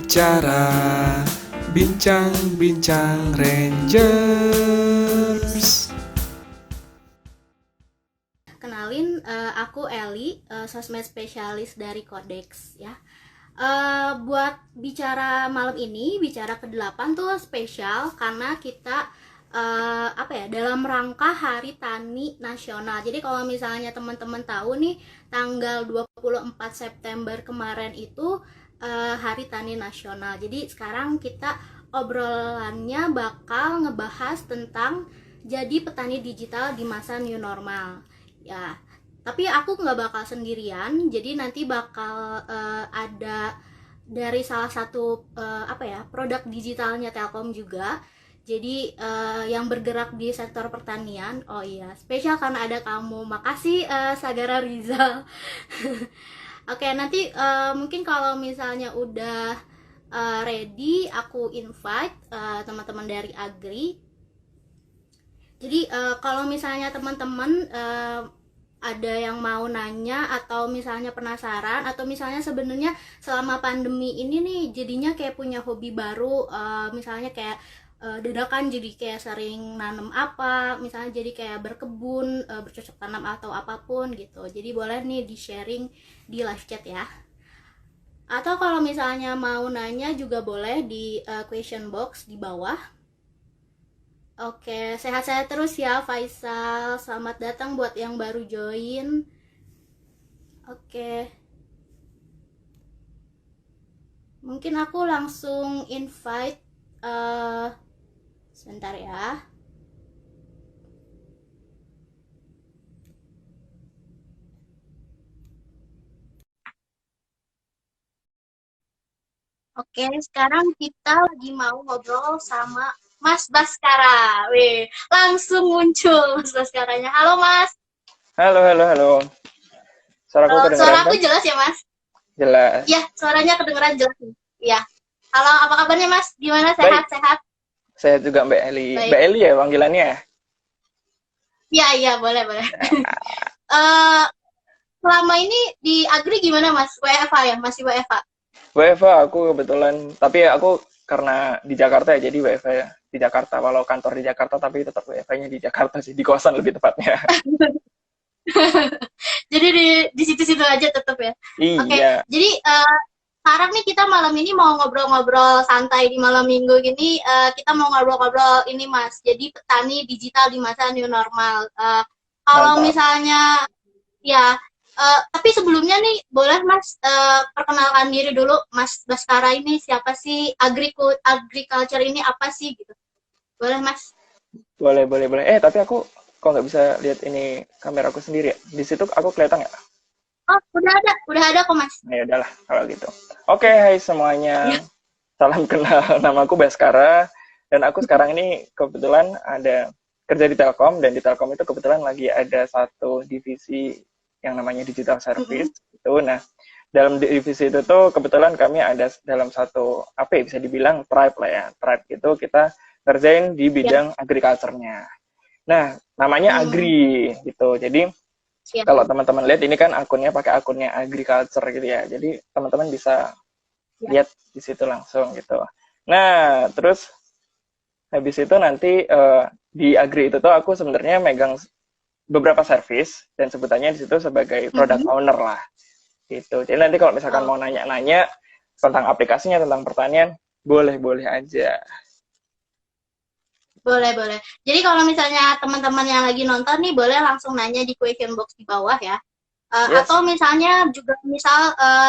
bicara, bincang-bincang Rangers. Kenalin, aku Eli, sosmed spesialis dari Codex ya. Buat bicara malam ini, bicara ke-8 tuh spesial karena kita dalam rangka Hari Tani Nasional. Jadi kalau misalnya teman-teman tahu nih, tanggal 24 September kemarin itu Hari Tani Nasional. Jadi sekarang kita obrolannya bakal ngebahas tentang jadi petani digital di masa new normal. Ya, tapi aku nggak bakal sendirian. Jadi nanti bakal ada dari salah satu produk digitalnya Telkom juga. Jadi yang bergerak di sektor pertanian. Oh iya, spesial karena ada kamu. Makasih Sagara Rizal. Oke, nanti mungkin kalau misalnya udah ready, aku invite teman-teman dari Agri. Jadi kalau misalnya teman-teman ada yang mau nanya atau misalnya penasaran atau misalnya sebenarnya selama pandemi ini nih jadinya kayak punya hobi baru, misalnya kayak dadakan jadi kayak sering nanam apa, misalnya jadi kayak berkebun, bercocok tanam atau apapun gitu. Jadi boleh nih di sharing di live chat ya. Atau kalau misalnya mau nanya juga boleh di question box di bawah. Oke, sehat-sehat terus ya Faisal. Selamat datang buat yang baru join. Oke. Mungkin aku langsung invite sebentar ya. Oke, sekarang kita lagi mau ngobrol sama Mas Baskara. Wih, langsung muncul Mas Baskaranya. Halo Mas. Halo, halo, halo. Suaraku Halo, kedengeran suara aku kan? jelas ya Mas? Jelas. Iya, suaranya kedengeran jelas. Iya. Halo, apa kabarnya Mas? Gimana, Baik, sehat-sehat? saya juga Mbak Eli. Baik. Mbak Eli ya panggilannya? Iya, boleh, boleh. Eh, selama ini di Agri gimana Mas? WFA ya? Masih WFA? WFA aku kebetulan, tapi aku karena di Jakarta ya, jadi WFA ya di Jakarta. Walau kantor di Jakarta, tapi tetap WFA-nya di Jakarta sih, di kosan lebih tepatnya. Jadi di situ-situ aja tetap ya. Oke, Iya, jadi sekarang nih kita malam ini mau ngobrol-ngobrol santai di malam minggu gini. Kita mau ngobrol-ngobrol ini Mas. Jadi petani digital di masa new normal. Kalau mantap. misalnya ya, tapi sebelumnya nih boleh Mas perkenalkan diri dulu. Mas Baskara ini siapa sih? Agriculture ini apa sih gitu? Boleh Mas? Boleh, boleh, boleh. Tapi aku kok nggak bisa lihat ini kameraku sendiri ya? Di situ aku kelihatan nggak? Oh, udah ada kok Mas. Ya udahlah, kalau gitu. Oke, hai semuanya. Salam kenal, namaku Baskara. Dan aku sekarang ini kebetulan ada kerja di Telkom, dan di Telkom itu kebetulan lagi ada satu divisi yang namanya Digital Service. Itu. Nah, dalam divisi itu tuh kebetulan kami ada dalam satu, apa ya, bisa dibilang tribe lah ya. Tribe itu kita kerjain di bidang agriculture-nya. Nah, namanya Agri, gitu. Jadi, Siap. kalau teman-teman lihat ini kan akunnya pakai akunnya agriculture gitu ya. Jadi teman-teman bisa lihat di situ langsung gitu. Nah, terus habis itu nanti di Agri itu tuh aku sebenarnya megang beberapa service dan sebutannya di situ sebagai product owner lah. Gitu. Jadi nanti kalau misalkan mau nanya-nanya tentang aplikasinya, tentang pertanian, boleh-boleh aja. Boleh. Jadi kalau misalnya teman-teman yang lagi nonton nih boleh langsung nanya di question box di bawah ya. Yes. Atau misalnya juga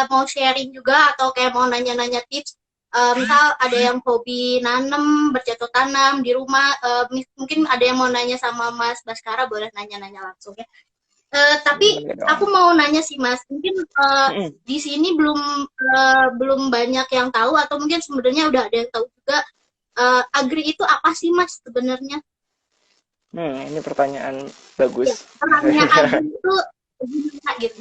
mau sharing juga atau kayak mau nanya-nanya tips. Misal ada yang hobi nanam, bercocok tanam di rumah, mungkin ada yang mau nanya sama Mas Baskara, boleh nanya-nanya langsung ya. Tapi aku mau nanya sih Mas, mungkin di sini belum banyak yang tahu atau mungkin sebenarnya udah ada yang tahu juga. Agri itu apa sih Mas sebenarnya? Ini pertanyaan bagus. Ya, perannya Agri itu gimana gitu?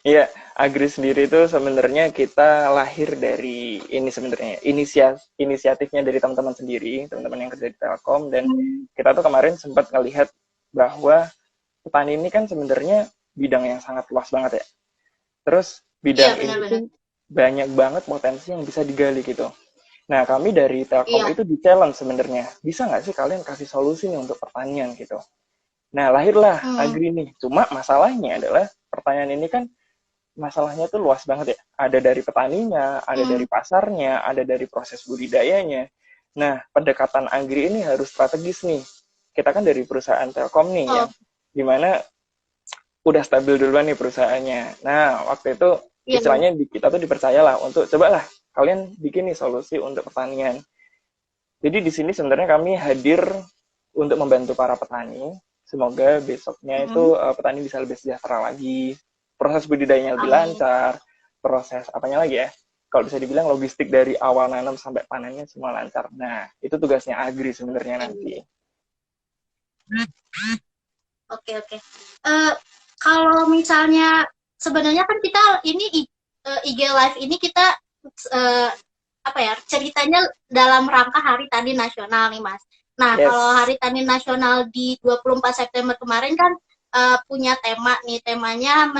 Iya, Agri sendiri itu sebenarnya kita lahir dari ini sebenarnya inisiatifnya dari teman-teman sendiri, teman-teman yang kerja di Telkom, dan kita tuh kemarin sempat ngelihat bahwa petani ini kan sebenarnya bidang yang sangat luas banget ya. Terus bidang ini tuh banyak banget potensi yang bisa digali gitu. Nah, kami dari Telkom Iya. itu di-challenge sebenarnya. Bisa nggak sih kalian kasih solusi nih untuk pertanian gitu? Nah, lahirlah Hmm. Agri nih. Cuma masalahnya adalah pertanyaan ini kan masalahnya tuh luas banget ya. Ada dari petaninya, ada Hmm. dari pasarnya, ada dari proses budidayanya. Nah, pendekatan Agri ini harus strategis nih. Kita kan dari perusahaan Telkom nih Oh, yang dimana udah stabil duluan nih perusahaannya. Nah, waktu itu iya, iya. istilahnya kita tuh dipercayalah untuk cobalah kalian bikin nih solusi untuk pertanian. Jadi di sini sebenarnya kami hadir untuk membantu para petani. Semoga besoknya Hmm. itu petani bisa lebih sejahtera lagi, proses budidayanya lebih Amin. lancar, proses apanya lagi ya? Kalau bisa dibilang logistik dari awal nanam sampai panennya semua lancar. Nah, itu tugasnya Agri sebenarnya nanti. Oke, oke. Eh, Kalau misalnya sebenarnya kan kita ini IG Live ini kita eh, apa ya, ceritanya dalam rangka Hari Tani Nasional nih, Mas. Nah, kalau Yes, Hari Tani Nasional di 24 September kemarin kan punya tema nih, temanya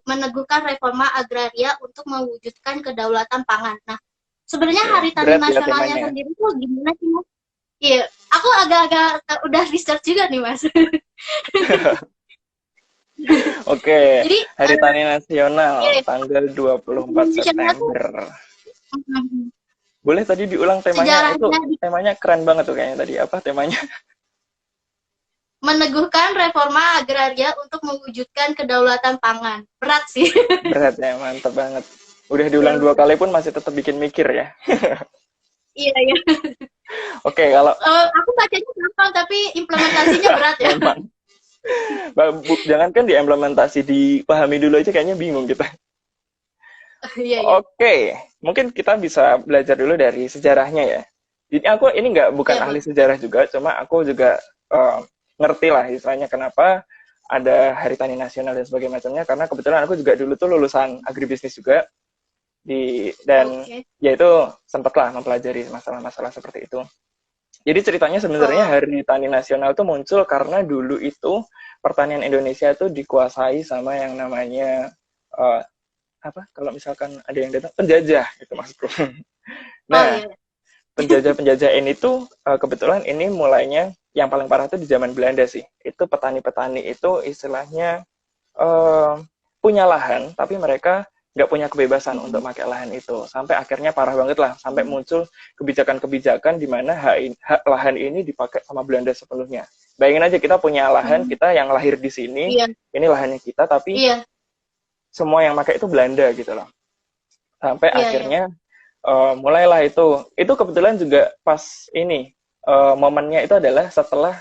meneguhkan reforma agraria untuk mewujudkan kedaulatan pangan. Nah, sebenarnya oke. Hari Tani Berat ya Nasionalnya temanya. sendiri tuh gimana sih, Mas? Iya, aku agak-agak udah research juga nih, Mas. Oke, Jadi Hari Tani Nasional ya, tanggal 24 Indonesia tuh September. Boleh tadi diulang temanya? Itu sejarahnya temanya keren banget tuh kayaknya tadi. Apa temanya? meneguhkan reforma agraria untuk mewujudkan kedaulatan pangan. Berat sih. Berat ya, mantep banget. Udah diulang 2 kali pun masih tetap bikin mikir ya. Iya, iya. Oke, kalau Aku bacanya gampang, tapi implementasinya berat ya. memang jangankan diimplementasi, dipahami dulu aja kayaknya bingung kita. Iya, iya. Oke, mungkin kita bisa belajar dulu dari sejarahnya ya. Jadi aku ini nggak bukan Iya, ahli boleh. sejarah juga, cuma aku juga ngerti lah istilahnya kenapa ada Hari Tani Nasional dan sebagainya macamnya. Karena kebetulan aku juga dulu tuh lulusan agribisnis juga dan Oke. ya itu sempatlah mempelajari masalah-masalah seperti itu. Jadi ceritanya sebenarnya Oh, Hari Tani Nasional itu muncul karena dulu itu pertanian Indonesia itu dikuasai sama yang namanya uh, apa? Kalau misalkan ada yang datang penjajah itu maksudku. oh Nah, iya. penjajah-penjajah ini tuh kebetulan ini mulainya yang paling parah tuh di zaman Belanda sih. Itu petani-petani itu istilahnya uh, punya lahan, tapi mereka nggak punya kebebasan untuk pakai lahan itu. Sampai akhirnya parah banget lah, sampai muncul kebijakan-kebijakan di mana hak lahan ini dipakai sama Belanda sepenuhnya. Bayangin aja kita punya lahan, kita yang lahir di sini, Iya, ini lahannya kita, tapi iya, semua yang pakai itu Belanda gitu loh. Sampai iya, iya. akhirnya mulailah itu kebetulan juga pas ini momennya itu adalah setelah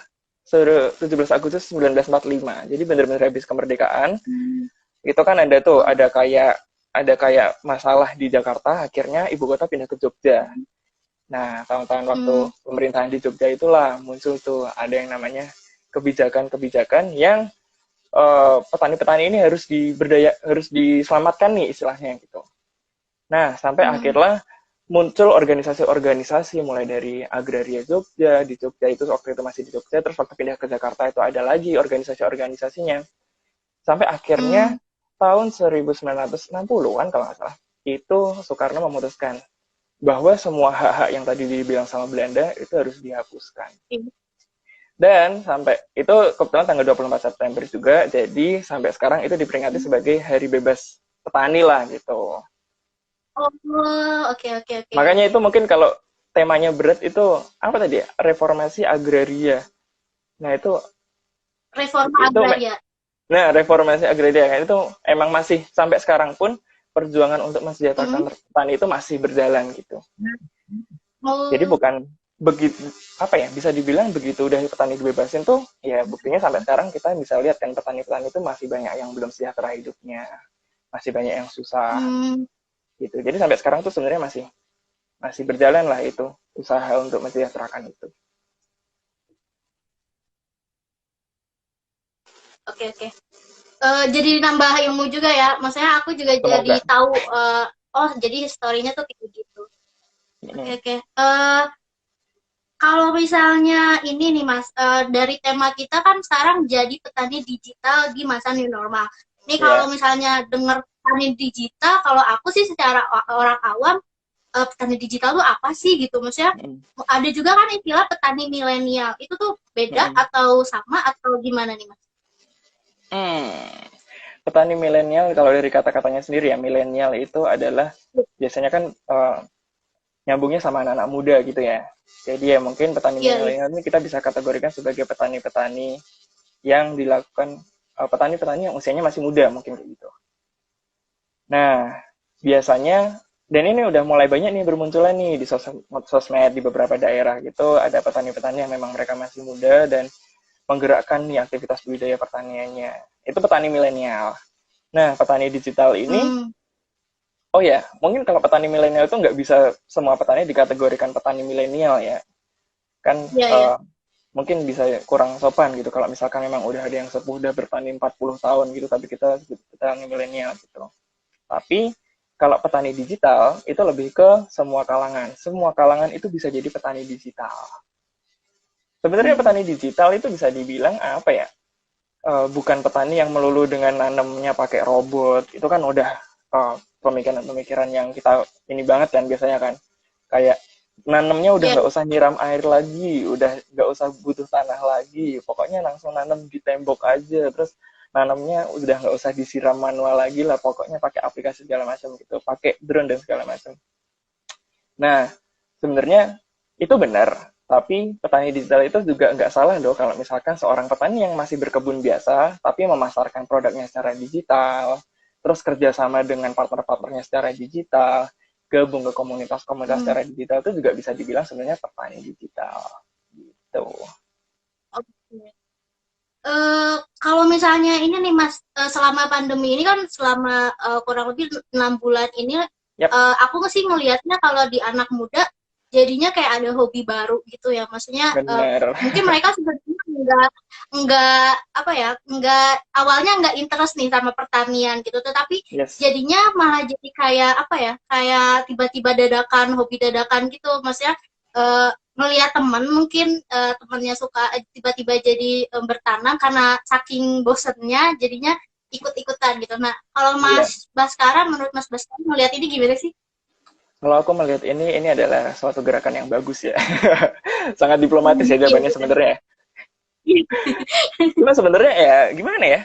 17 Agustus 1945. Jadi benar-benar habis kemerdekaan. Itu kan ada tuh Oh, ada kayak masalah di Jakarta, akhirnya ibu kota pindah ke Jogja. Nah, tahun-tahun waktu hmm, pemerintahan di Jogja itulah muncul tuh ada yang namanya kebijakan-kebijakan yang petani-petani ini harus diselamatkan nih istilahnya gitu. Nah, sampai hmm, akhirnya muncul organisasi-organisasi mulai dari Agraria Jogja, di Jogja itu waktu itu masih di Jogja, terus waktu pindah ke Jakarta itu ada lagi organisasi-organisasinya. Sampai akhirnya hmm. tahun 1960-an kalau nggak salah, itu Soekarno memutuskan bahwa semua hak-hak yang tadi dibilang sama Belanda itu harus dihapuskan. Iya. Dan sampai itu kebetulan tanggal 24 September juga, jadi sampai sekarang itu diperingati sebagai Hari Bebas Petani lah gitu. Oh, oke, oke, oke. Makanya itu mungkin kalau temanya berat itu apa tadi ya? Reformasi agraria. Nah, Reforma itu agraria. nah reformasi agraria kan itu emang masih sampai sekarang pun perjuangan untuk Hmm. mensejahterakan petani itu masih berjalan gitu. Jadi Oh, bukan begitu apa ya bisa dibilang begitu udah petani dibebasin tuh ya buktinya sampai sekarang kita bisa lihat kan petani-petani itu masih banyak yang belum sejahtera hidupnya, masih banyak yang susah hmm. gitu. Jadi sampai sekarang tuh sebenarnya masih masih berjalan lah itu usaha untuk mensejahterakan itu. Oke, oke. Jadi nambah ilmu juga ya. Maksudnya aku juga jadi Semoga. tahu, oh jadi historinya tuh kayak gitu. Oke, Mm, oke. Kalau misalnya ini nih Mas, dari tema kita kan sekarang jadi petani digital di masa new normal. Nih ya. kalau misalnya dengar petani digital, kalau aku sih secara orang awam, petani digital tuh apa sih gitu, maksudnya Mm-mm. ada juga kan istilah petani milenial, itu tuh beda Mm-mm. atau sama atau gimana nih Mas? Hmm. Petani milenial, kalau dari kata-katanya sendiri ya, milenial itu adalah biasanya kan nyambungnya sama anak-anak muda gitu ya. Jadi ya mungkin petani Iya, iya. milenial ini kita bisa kategorikan sebagai petani-petani yang dilakukan, petani-petani yang usianya masih muda mungkin kayak gitu. Nah, biasanya, dan ini udah mulai banyak nih bermunculan nih di sosmed di beberapa daerah gitu, ada petani-petani yang memang mereka masih muda dan menggerakkan nih aktivitas budidaya pertaniannya. Itu petani milenial. Nah, petani digital ini, Hmm, oh ya, mungkin kalau petani milenial itu nggak bisa semua petani dikategorikan petani milenial ya. Kan iya, iya. mungkin bisa kurang sopan gitu kalau misalkan memang udah ada yang sepuh udah bertani 40 tahun gitu, tapi kita sebut petani milenial gitu. Tapi kalau petani digital itu lebih ke semua kalangan. Semua kalangan itu bisa jadi petani digital. Sebenarnya Hmm, petani digital itu bisa dibilang apa ya? Bukan petani yang melulu dengan nanamnya pakai robot. Itu kan udah pemikiran-pemikiran yang kita ini banget kan biasanya kan. Kayak nanamnya udah iya. nggak usah nyiram air lagi, udah nggak usah butuh tanah lagi. Pokoknya langsung nanam di tembok aja. Terus nanamnya udah nggak usah disiram manual lagi lah. Pokoknya pakai aplikasi segala macam gitu, pakai drone dan segala macam. Nah, sebenarnya itu benar, tapi petani digital itu juga nggak salah dong kalau misalkan seorang petani yang masih berkebun biasa, tapi memasarkan produknya secara digital, terus kerjasama dengan partner-partnernya secara digital, gabung ke komunitas-komunitas Hmm. secara digital itu juga bisa dibilang sebenarnya petani digital. Gitu. Oke. Kalau misalnya ini nih Mas, selama pandemi ini kan selama kurang lebih 6 bulan ini, Yap, aku sih ngelihatnya kalau di anak muda jadinya kayak ada hobi baru gitu ya. Maksudnya benar. mungkin mereka sebenarnya nggak apa ya, nggak awalnya nggak interest nih sama pertanian gitu, tetapi Yes. jadinya malah jadi kayak apa ya, kayak tiba-tiba dadakan hobi dadakan gitu. Maksudnya melihat teman mungkin temannya suka tiba-tiba jadi bertanam karena saking bosennya jadinya ikut-ikutan gitu. Nah, kalau Iya. Mas Baskara, menurut Mas Baskara melihat ini gimana sih? Kalau aku melihat ini adalah suatu gerakan yang bagus ya. Sangat diplomatis ya Iya, jawabannya iya. sebenarnya. Cuma sebenarnya ya gimana ya?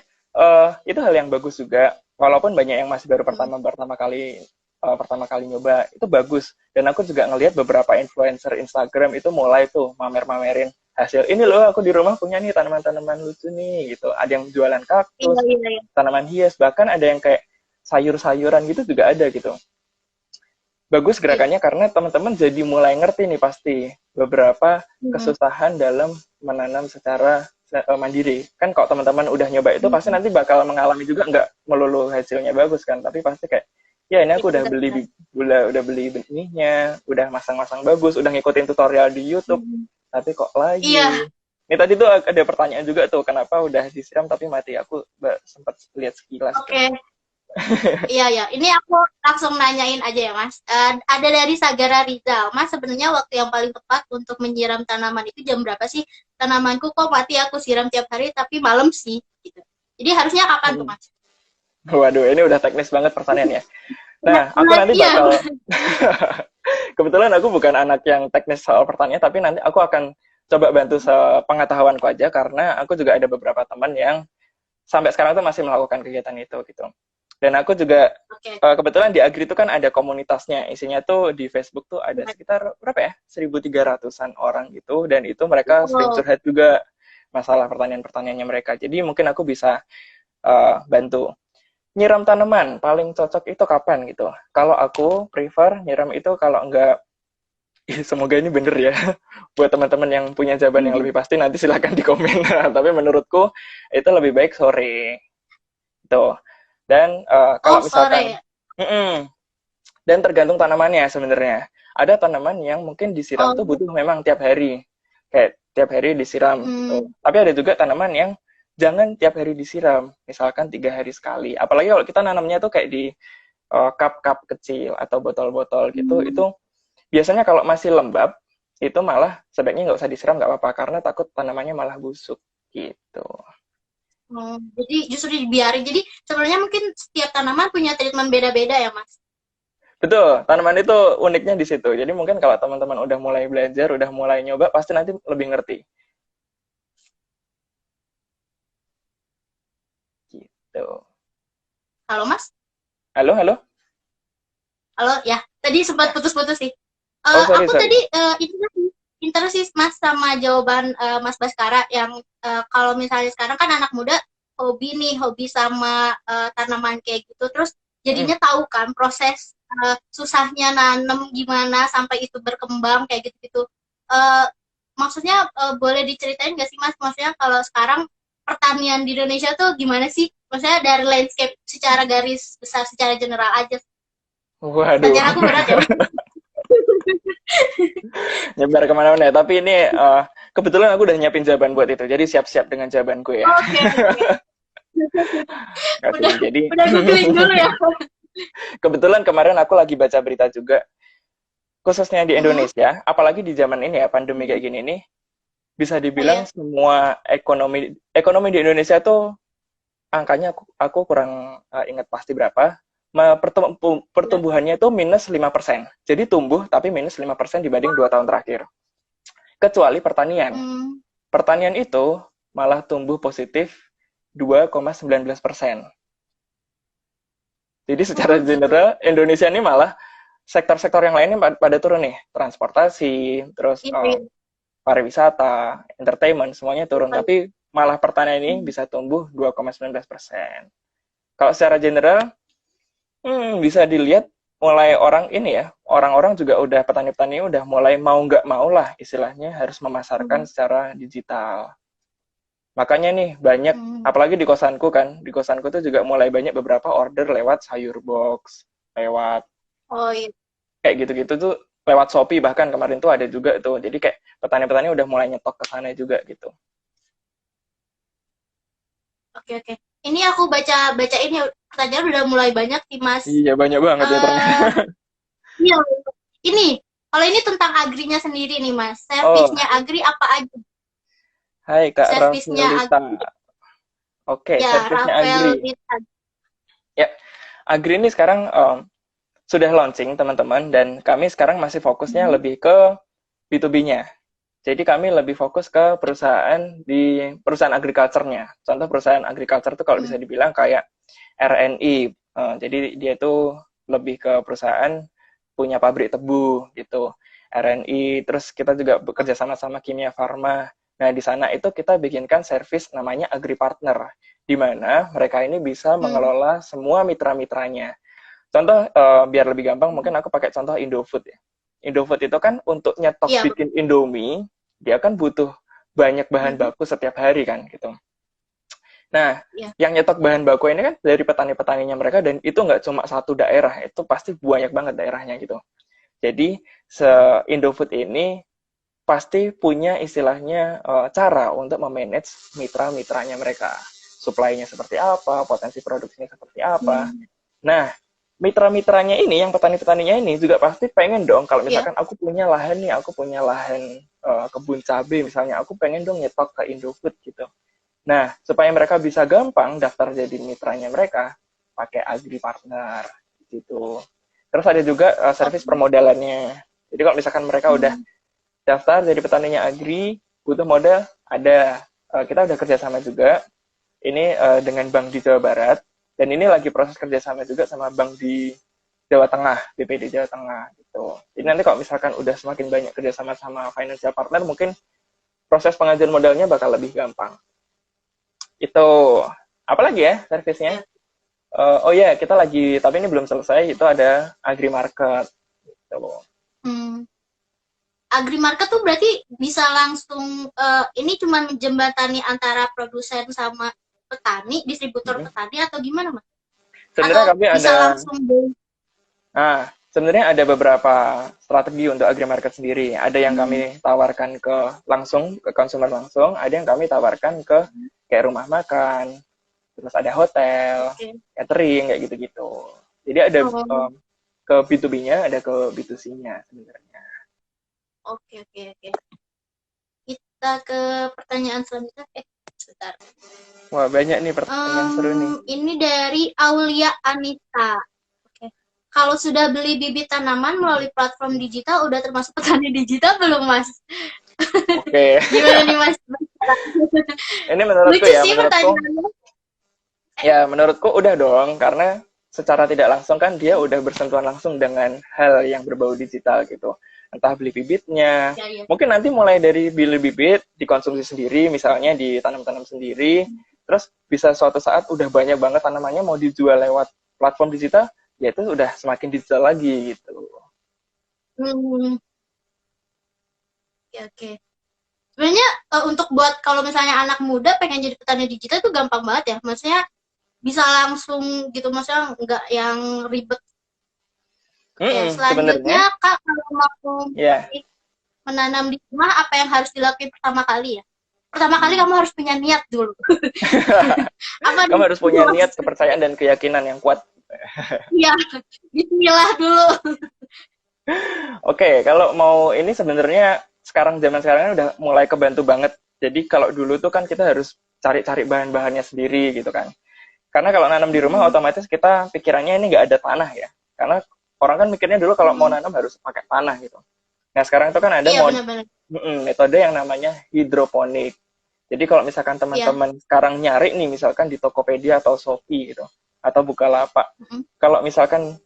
Itu hal yang bagus juga. Walaupun banyak yang masih baru Hmm. pertama kali nyoba, itu bagus. Dan aku juga ngelihat beberapa influencer Instagram itu mulai tuh mamer-mamerin hasil. Ini loh aku di rumah punya nih tanaman-tanaman lucu nih gitu. Ada yang jualan Iya, kaktus, iya, iya. tanaman hias, bahkan ada yang kayak sayur-sayuran gitu juga ada gitu. Bagus Iya. gerakannya karena teman-teman jadi mulai ngerti nih pasti beberapa Hmm. kesusahan dalam menanam secara mandiri. Kan kalau teman-teman udah nyoba itu pasti Hmm. nanti bakal mengalami juga nggak melulu hasilnya bagus kan, tapi pasti kayak ya ini Iya, aku benar-benar. udah beli benihnya, udah masang-masang bagus, udah ngikutin tutorial di YouTube, Hmm. tapi kok lagi. Iya, Ini tadi tuh ada pertanyaan juga tuh, kenapa udah disiram tapi mati? Aku sempat lihat sekilas tuh. oke. Iya, ya. Ini aku langsung nanyain aja ya, Mas. Ada dari Sagara Rizal. Mas, sebenarnya waktu yang paling tepat untuk menyiram tanaman itu jam berapa sih? Tanamanku kok mati aku siram tiap hari, tapi malam sih. Gitu. Jadi harusnya kapan tuh, Hmm. Mas? Waduh, ini udah teknis banget pertanyaannya. Nah, aku Benar, nanti iya. bakal kebetulan aku bukan anak yang teknis soal pertanyaan, tapi nanti aku akan coba bantu sepengetahuanku aja karena aku juga ada beberapa teman yang sampai sekarang tuh masih melakukan kegiatan itu gitu. Dan aku juga Oke. kebetulan di Agri itu kan ada komunitasnya. Isinya tuh di Facebook tuh ada sekitar berapa ya? 1.300-an orang gitu dan itu mereka sering Oh, curhat juga masalah pertanyaan-pertanyaannya mereka. Jadi mungkin aku bisa bantu. Nyiram tanaman paling cocok itu kapan gitu? Kalau aku prefer nyiram itu kalau enggak semoga ini bener ya. Buat teman-teman yang punya jawaban yang lebih pasti nanti silahkan di komen. Tapi menurutku itu lebih baik sore. Tuh. Dan oh kalau misalkan sore. dan tergantung tanamannya sebenarnya. Ada tanaman yang mungkin disiram tuh Oh, butuh memang tiap hari. Kayak tiap hari disiram gitu. hmm, Tapi ada juga tanaman yang jangan tiap hari disiram. Misalkan 3 hari sekali. Apalagi kalau kita nanamnya tuh kayak di cup-cup kecil atau botol-botol gitu, hmm. itu biasanya kalau masih lembab, itu malah sebaiknya nggak usah disiram nggak apa-apa karena takut tanamannya malah busuk gitu. Jadi justru dibiarin. Jadi sebenarnya mungkin setiap tanaman punya treatment beda-beda ya, Mas? Betul, tanaman itu uniknya di situ. Jadi mungkin kalau teman-teman udah mulai belajar, udah mulai nyoba, pasti nanti lebih ngerti. Gitu. Halo, Mas? Halo, halo? Halo, ya. Tadi sempat Ya. putus-putus sih. Oh, sorry, Aku sorry. tadi itu interest sih, Mas, sama jawaban Mas Baskara yang kalau misalnya sekarang kan anak muda hobi sama tanaman kayak gitu. Terus Mm. jadinya tahu kan proses susahnya nanem gimana sampai itu berkembang kayak gitu-gitu. Eh, Maksudnya boleh diceritain nggak sih, Mas? Maksudnya kalau sekarang pertanian di Indonesia tuh gimana sih? Maksudnya dari landscape secara garis besar, secara general aja. Waduh, Pertanyaan aku berat ya, Mas? nyebar kemana-mana. Tapi ini kebetulan aku udah nyiapin jawaban buat itu. Jadi siap-siap dengan jawabanku ya. Oke, oke. Kasih. Udah Jadi udah googling dulu ya. kebetulan kemarin aku lagi baca berita juga, khususnya di Hmm, Indonesia, apalagi di zaman ini ya, pandemi kayak gini nih, bisa dibilang iya. semua ekonomi di Indonesia tuh angkanya aku kurang ingat pasti berapa. Iya. Pertumbuhannya itu minus 5%. Jadi tumbuh tapi minus 5% dibanding 2 tahun terakhir. Kecuali pertanian. Hmm, Pertanian itu malah tumbuh positif 2,19%. Jadi secara oh gitu. general Indonesia ini malah sektor-sektor yang lainnya pada turun nih. Transportasi, terus Iya, iya. pariwisata, entertainment, semuanya turun. Apa- Tapi malah pertanian ini hmm, bisa tumbuh 2,19%. Kalau secara general, bisa dilihat mulai orang ini ya, orang-orang juga udah petani-petani udah mulai mau nggak mau lah istilahnya harus memasarkan hmm, secara digital. Makanya nih banyak, hmm. apalagi di kosanku tuh juga mulai banyak beberapa order lewat sayur box, lewat Oh iya. kayak gitu-gitu tuh, lewat Shopee bahkan kemarin tuh ada juga tuh. Jadi kayak petani-petani udah mulai nyetok ke sana juga gitu. Oke, oke. Ini aku baca baca ini pertanyaan udah mulai banyak sih, Mas. Iya banyak banget ya ternyata. Eh, iya. Ini kalau ini tentang agrinya sendiri nih, Mas. Oh, Servisnya agri apa aja? hai Kak Servisnya Rafaelita. agri. Oke, Ya, servisnya Rafael Agri. Ya, Agri ini sekarang sudah launching teman-teman dan kami sekarang masih fokusnya Hmm, lebih ke B2B-nya. Jadi kami lebih fokus ke perusahaan agriculture-nya. Contoh perusahaan agriculture itu kalau bisa hmm, dibilang kayak RNI. Jadi dia itu lebih ke perusahaan punya pabrik tebu gitu. RNI, terus kita juga bekerja sama-sama Kimia Farma. Nah, di sana itu kita bikinkan service namanya Agri Partner, di mana mereka ini bisa hmm. mengelola semua mitra-mitranya. Contoh, biar lebih gampang, mungkin aku pakai contoh Indofood ya. Indofood itu kan untuk nyetok Iya, bikin Indomie, dia kan butuh banyak bahan hmm, baku setiap hari kan gitu. Nah, iya. yang nyetok bahan baku ini kan dari petani-petaninya mereka dan itu nggak cuma satu daerah, itu pasti banyak banget daerahnya gitu. Jadi, Indofood ini pasti punya istilahnya cara untuk memanage mitra-mitranya mereka. Supply-nya seperti apa, potensi produksinya seperti apa. Hmm, Nah, mitra-mitranya ini, yang petani-petaninya ini juga pasti pengen dong, kalau iya. misalkan aku punya lahan nih, aku punya lahan kebun cabai misalnya, aku pengen dong nyetok ke Indofood gitu. Nah, supaya mereka bisa gampang daftar jadi mitranya mereka, pakai Agri Partner gitu. Terus ada juga service Oke. permodalannya. Jadi kalau misalkan mereka udah Hmm, daftar jadi petaninya Agri, butuh modal, ada. Kita udah kerjasama juga, ini dengan bank di Jawa Barat, dan ini lagi proses kerjasama juga sama bank di Jawa Tengah, BPD Jawa Tengah gitu. Jadi nanti kalau misalkan udah semakin banyak kerjasama sama financial partner, mungkin proses pengajuan modalnya bakal lebih gampang. Itu apa lagi ya servisnya? oke. Oh ya, yeah, kita lagi, tapi ini belum selesai, itu ada Agri Market. Gitu. Hmm. Agri market tuh berarti bisa langsung ini cuma menjembatani antara produsen sama petani, distributor Hmm. petani atau gimana, Mas? Atau Sebenarnya kami bisa ada, langsung beli? sebenarnya ada beberapa strategi untuk Agri Market sendiri. Ada yang Hmm. kami tawarkan ke konsumen langsung, ada yang kami tawarkan ke kayak rumah makan, terus ada hotel, Oke. catering kayak gitu-gitu. Jadi ada Oh, ke B2B-nya, ada ke B2C-nya sebenarnya. oke, oke, oke. Kita ke pertanyaan selanjutnya. Sebentar. Wah, banyak nih pertanyaan seru nih. Ini dari Aulia Anita. Oke. Kalau sudah beli bibit tanaman melalui platform digital, udah termasuk petani digital belum, Mas? Oke. Gimana nih, Mas? Ini menurutku Lucu ya, sih menurutku pertanyaannya. ya menurutku udah dong, karena secara tidak langsung kan dia udah bersentuhan langsung dengan hal yang berbau digital gitu. Entah beli bibitnya, Ya, ya. mungkin nanti mulai dari beli bibit, dikonsumsi sendiri, misalnya ditanam-tanam sendiri, terus bisa suatu saat udah banyak banget tanamannya mau dijual lewat platform digital, ya itu udah semakin digital lagi gitu. Hmm, ya, oke. Sebenarnya untuk buat kalau misalnya anak muda pengen jadi petani digital itu gampang banget ya. Maksudnya bisa langsung gitu, maksudnya nggak yang ribet. Oke, Sebenarnya, selanjutnya Kak, kalau mau ya. menanam di rumah, apa yang harus dilakukan pertama kali ya? Pertama kali kamu harus punya niat dulu. Apa Kamu nih? harus punya niat, kepercayaan, dan keyakinan yang kuat. Iya, bismillah dulu. Oke, kalau mau ini sebenarnya zaman sekarang udah mulai kebantu banget. Jadi kalau dulu tuh kan kita harus cari-cari bahan-bahannya sendiri gitu kan. Karena kalau nanam di rumah otomatis kita pikirannya ini nggak ada tanah ya. Karena orang kan mikirnya dulu kalau mau nanam harus pakai tanah gitu. Nah sekarang itu kan ada Iya, benar-benar. metode yang namanya hidroponik. Jadi kalau misalkan Iya. teman-teman sekarang nyari nih misalkan di Tokopedia atau Shopee gitu, atau Bukalapak, kalau misalkan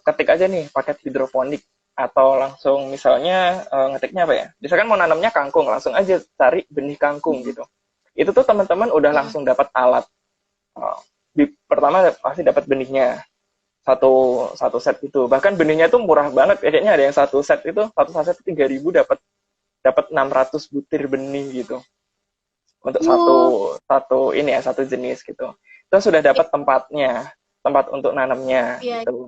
ketik aja nih paket hidroponik atau langsung misalnya ngetiknya apa ya? Misalkan mau nanamnya kangkung, langsung aja cari benih kangkung gitu. Itu tuh teman-teman udah langsung dapat alat. Pertama pasti dapat benihnya satu set itu. Bahkan benihnya tuh murah banget. Kayaknya ada yang satu set itu satu saset 3.000 dapat 600 butir benih gitu. Untuk satu ini ya, satu jenis gitu. Terus sudah dapat tempat untuk nanamnya gitu.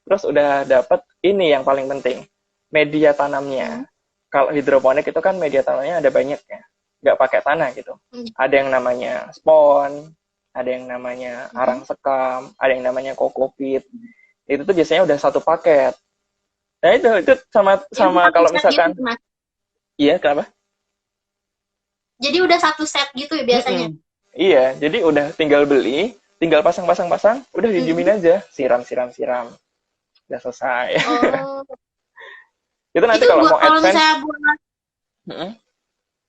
Terus udah dapat ini yang paling penting, media tanamnya. Kalau hidroponik itu kan media tanamnya ada banyak ya, nggak pakai tanah gitu. Ada yang namanya spon, ada yang namanya arang sekam, ada yang namanya kokopit. Itu tuh biasanya udah satu paket. Nah itu sama kalau misalkan, iya kenapa? Jadi udah satu set gitu ya biasanya? Iya, jadi udah tinggal beli, tinggal pasang, udah didiemin aja, siram. Udah selesai. Oh. Itu nanti kalau mau advance.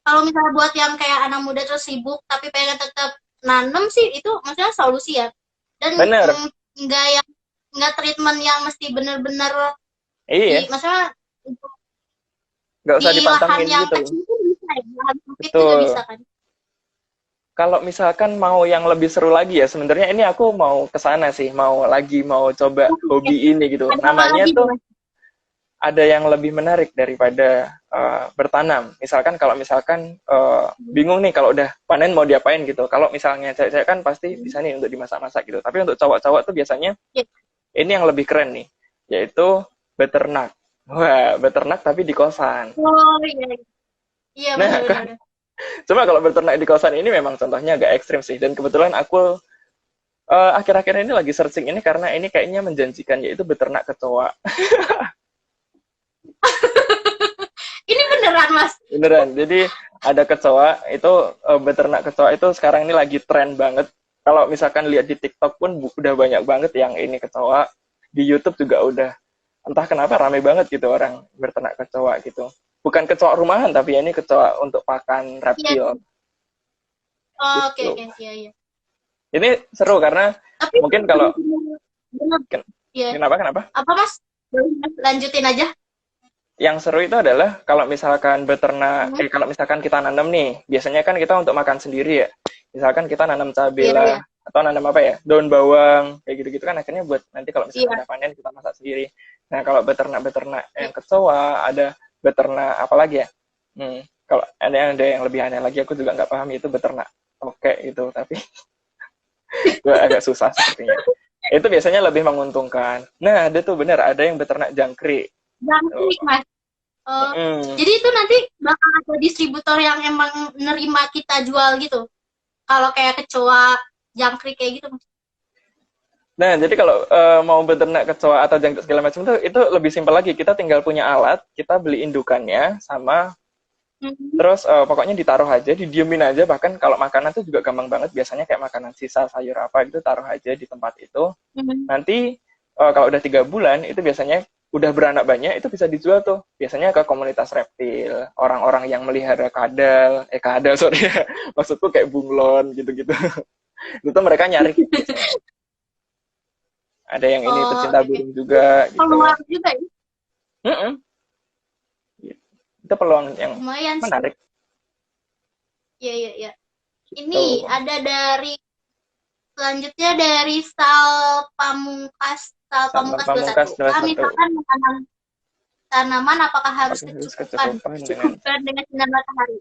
Kalau misalnya buat yang kayak anak muda terus sibuk tapi pengen tetap nanam sih, itu maksudnya solusi ya. Dan nggak treatment yang mesti bener-bener maksudnya nggak usah dipantangin gitu. Betul. Bisa kan? Kalau misalkan mau yang lebih seru lagi ya, sebenarnya ini aku mau kesana sih, mau coba hobi ini gitu. Namanya tuh ada yang lebih menarik daripada bertanam. Misalkan kalau bingung nih kalau udah panen mau diapain gitu. Kalau misalnya cewek-cewek kan pasti bisa nih untuk dimasak-masak gitu. Tapi untuk cowok-cowok tuh biasanya ini yang lebih keren nih, yaitu beternak. Wah, beternak tapi di kosan. Oh iya. Iya, nah, kan, cuma kalau beternak di kosan ini memang contohnya agak ekstrim sih. Dan kebetulan aku akhir-akhir ini lagi searching ini karena ini kayaknya menjanjikan, yaitu beternak kecoa. Ini beneran, Mas? Beneran. Jadi ada kecoa, itu beternak kecoa itu sekarang ini lagi tren banget. Kalau misalkan lihat di TikTok pun udah banyak banget yang ini kecoa. Di YouTube juga udah, entah kenapa rame banget gitu orang beternak kecoa gitu. Bukan kecoa rumahan, tapi ini kecoa untuk pakan reptil. Oh, oke. Iya. Ini seru karena tapi mungkin kalau... Kenapa? Apa, Mas? Lanjutin aja. Yang seru itu adalah kalau misalkan beternak, kalau misalkan kita nanam nih, biasanya kan kita untuk makan sendiri ya. Misalkan kita nanam cabai lah, atau nanam apa ya, daun bawang, kayak gitu-gitu kan akhirnya buat nanti kalau misalkan udah panen kita masak sendiri. Nah kalau beternak yang kecoa, ada beternak apa lagi ya? Kalau ada yang lebih aneh lagi, aku juga nggak paham itu beternak tokek itu, tapi gue agak susah sepertinya. Itu biasanya lebih menguntungkan. Nah ada tuh bener, ada yang beternak jangkrik. Jangkrik, Mas. Jadi itu nanti bakal ada distributor yang emang nerima kita jual gitu. Kalau kayak kecoa, jangkrik kayak gitu, Mas. Nah, jadi kalau mau beternak kecoa atau jangkrik segala macam itu lebih simpel lagi. Kita tinggal punya alat, kita beli indukannya sama Terus pokoknya ditaruh aja, didiemin aja, bahkan kalau makanan tuh juga gampang banget, biasanya kayak makanan sisa sayur apa gitu taruh aja di tempat itu. Nanti kalau udah 3 bulan itu biasanya udah beranak banyak, itu bisa dijual tuh. Biasanya ke komunitas reptil, orang-orang yang melihara kadal, sorry ya, maksudku kayak bunglon gitu-gitu. Itu mereka nyari biasanya. Ada yang ini Oh, pecinta oke, oke. burung juga gitu. Peluang juga ya. Mm-mm. Itu peluang yang Lumayan sih. menarik Iya, iya, iya. Ini gitu. ada selanjutnya dari Sal Sama Pamungkas 21. Pamungkas satu. Misalkan menanam tanaman apakah harus Apakah harus kecukupan kecukupan dengan kecukupan dengan sinar matahari?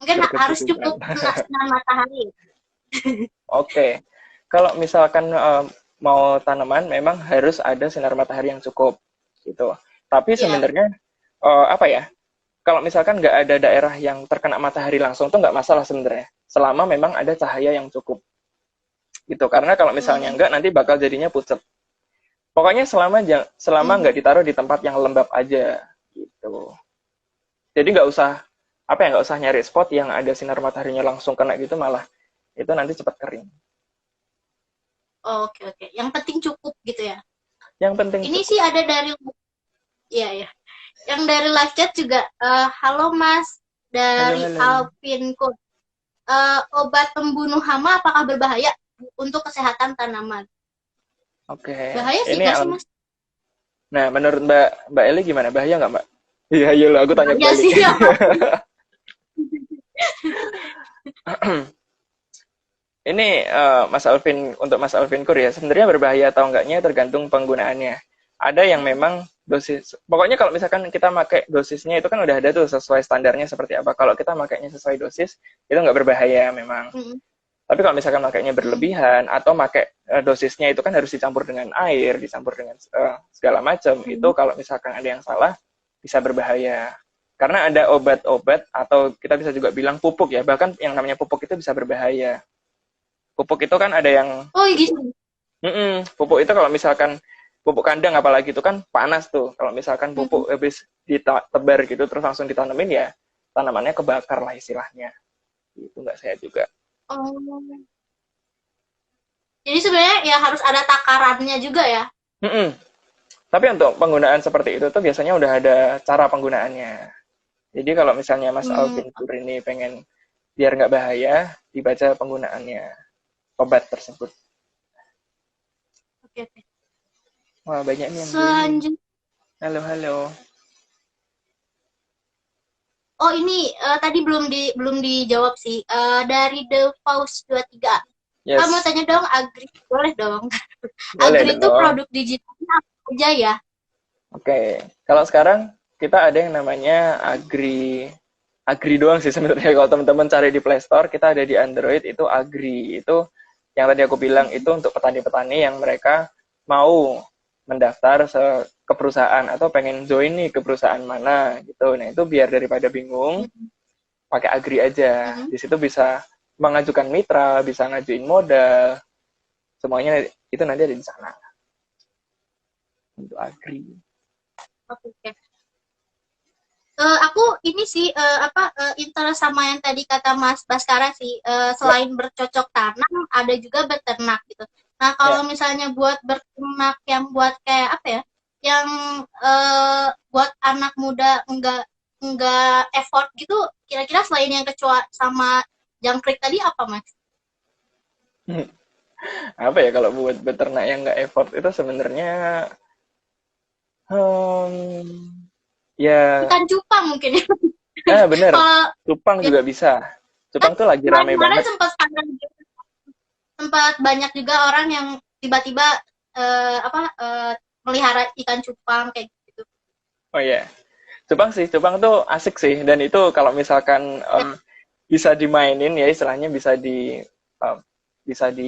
Mungkin harus berkecukupan? cukup kena sinar matahari. Oke, kalau misalkan mau tanaman, memang harus ada sinar matahari yang cukup gitu. Tapi Iya. sebenarnya apa ya? Kalau misalkan nggak ada daerah yang terkena matahari langsung tuh nggak masalah sebenarnya. Selama memang ada cahaya yang cukup gitu. Karena kalau misalnya Hmm. nggak, nanti bakal jadinya pucet. Pokoknya selama Hmm. nggak ditaruh di tempat yang lembab aja gitu. Jadi nggak usah apa ya, nggak usah nyari spot yang ada sinar mataharinya langsung kena gitu, malah itu nanti cepat kering. Oh, oke, oke. Yang penting cukup gitu ya. Yang penting Ini cukup. sih ada dari, iya, ya. Yang dari live chat juga, halo Mas, Halo, dari halo. Alvin Code. Obat pembunuh hama apakah berbahaya untuk kesehatan tanaman? Oke. Bahaya sih Ini nggak sih, Mas? nah, menurut Mbak Eli gimana? Bahaya nggak, Mbak? Iya, iya loh, aku tanya Bahaya balik. sih ya. Ini Mas Alvin, untuk Mas Alvin Kur ya, sebenarnya berbahaya atau enggaknya tergantung penggunaannya. Ada yang memang dosis, pokoknya kalau misalkan kita pakai dosisnya itu kan udah ada tuh sesuai standarnya seperti apa. Kalau kita makainya sesuai dosis, itu nggak berbahaya memang. Hmm. Tapi kalau misalkan makainya Hmm. berlebihan atau pakai dosisnya itu kan harus dicampur dengan air, dicampur dengan segala macam, itu Hmm. kalau misalkan ada yang salah bisa berbahaya. Karena ada obat-obat atau kita bisa juga bilang pupuk ya, bahkan yang namanya pupuk itu bisa berbahaya. Pupuk itu kan ada yang Oh gitu. pupuk itu kalau misalkan pupuk kandang apalagi itu kan panas tuh. Kalau misalkan Hmm. pupuk habis ditebar gitu terus langsung ditanemin ya tanamannya kebakar lah istilahnya. Itu nggak sehat juga. Oh. Jadi sebenarnya ya harus ada takarannya juga ya. Mm-mm. Tapi untuk penggunaan seperti itu tuh biasanya udah ada cara penggunaannya. Jadi kalau misalnya Mas Hmm. Alvin Kur ini pengen biar nggak bahaya, dibaca penggunaannya obat tersebut. Oke, oke. Wah, banyak nih yang join. Selanjutnya, Halo, halo. oh ini tadi belum dijawab sih. Dari The Faust 23. Kamu Yes, tanya dong, Agri boleh dong. boleh Agri itu dong. produk digitalnya apa aja ya? Oke, kalau sekarang kita ada yang namanya Agri, Agri doang sih sebenarnya. Kalau teman-teman cari di Play Store, kita ada di Android itu Agri. Itu yang tadi aku bilang itu untuk petani-petani yang mereka mau mendaftar ke perusahaan atau pengen join nih ke perusahaan mana gitu. Nah, itu biar daripada bingung, pakai Agri aja. Hmm. Di situ bisa mengajukan mitra, bisa ngajuin modal, semuanya itu nanti ada di sana untuk Agri. Oke, oke. Aku ini sih interest sama yang tadi kata Mas Baskara sih. Ya, Selain bercocok tanam, ada juga beternak gitu. Nah, ya. kalau misalnya buat beternak yang buat kayak apa ya, yang buat anak muda enggak effort gitu, kira-kira selain yang kecoa sama jangkrik tadi apa, Mas? Apa ya kalau buat beternak yang nggak effort itu sebenarnya hmm, ya Ikan cupang mungkin ya. bener, Kalau cupang ya, juga bisa. kan Cupang tuh lagi rame kemarin-kemarin banget. sempat banyak juga orang yang tiba-tiba melihara ikan cupang kayak gitu. Oh iya, cupang tuh asik sih, dan itu kalau misalkan Ya. bisa dimainin ya istilahnya bisa di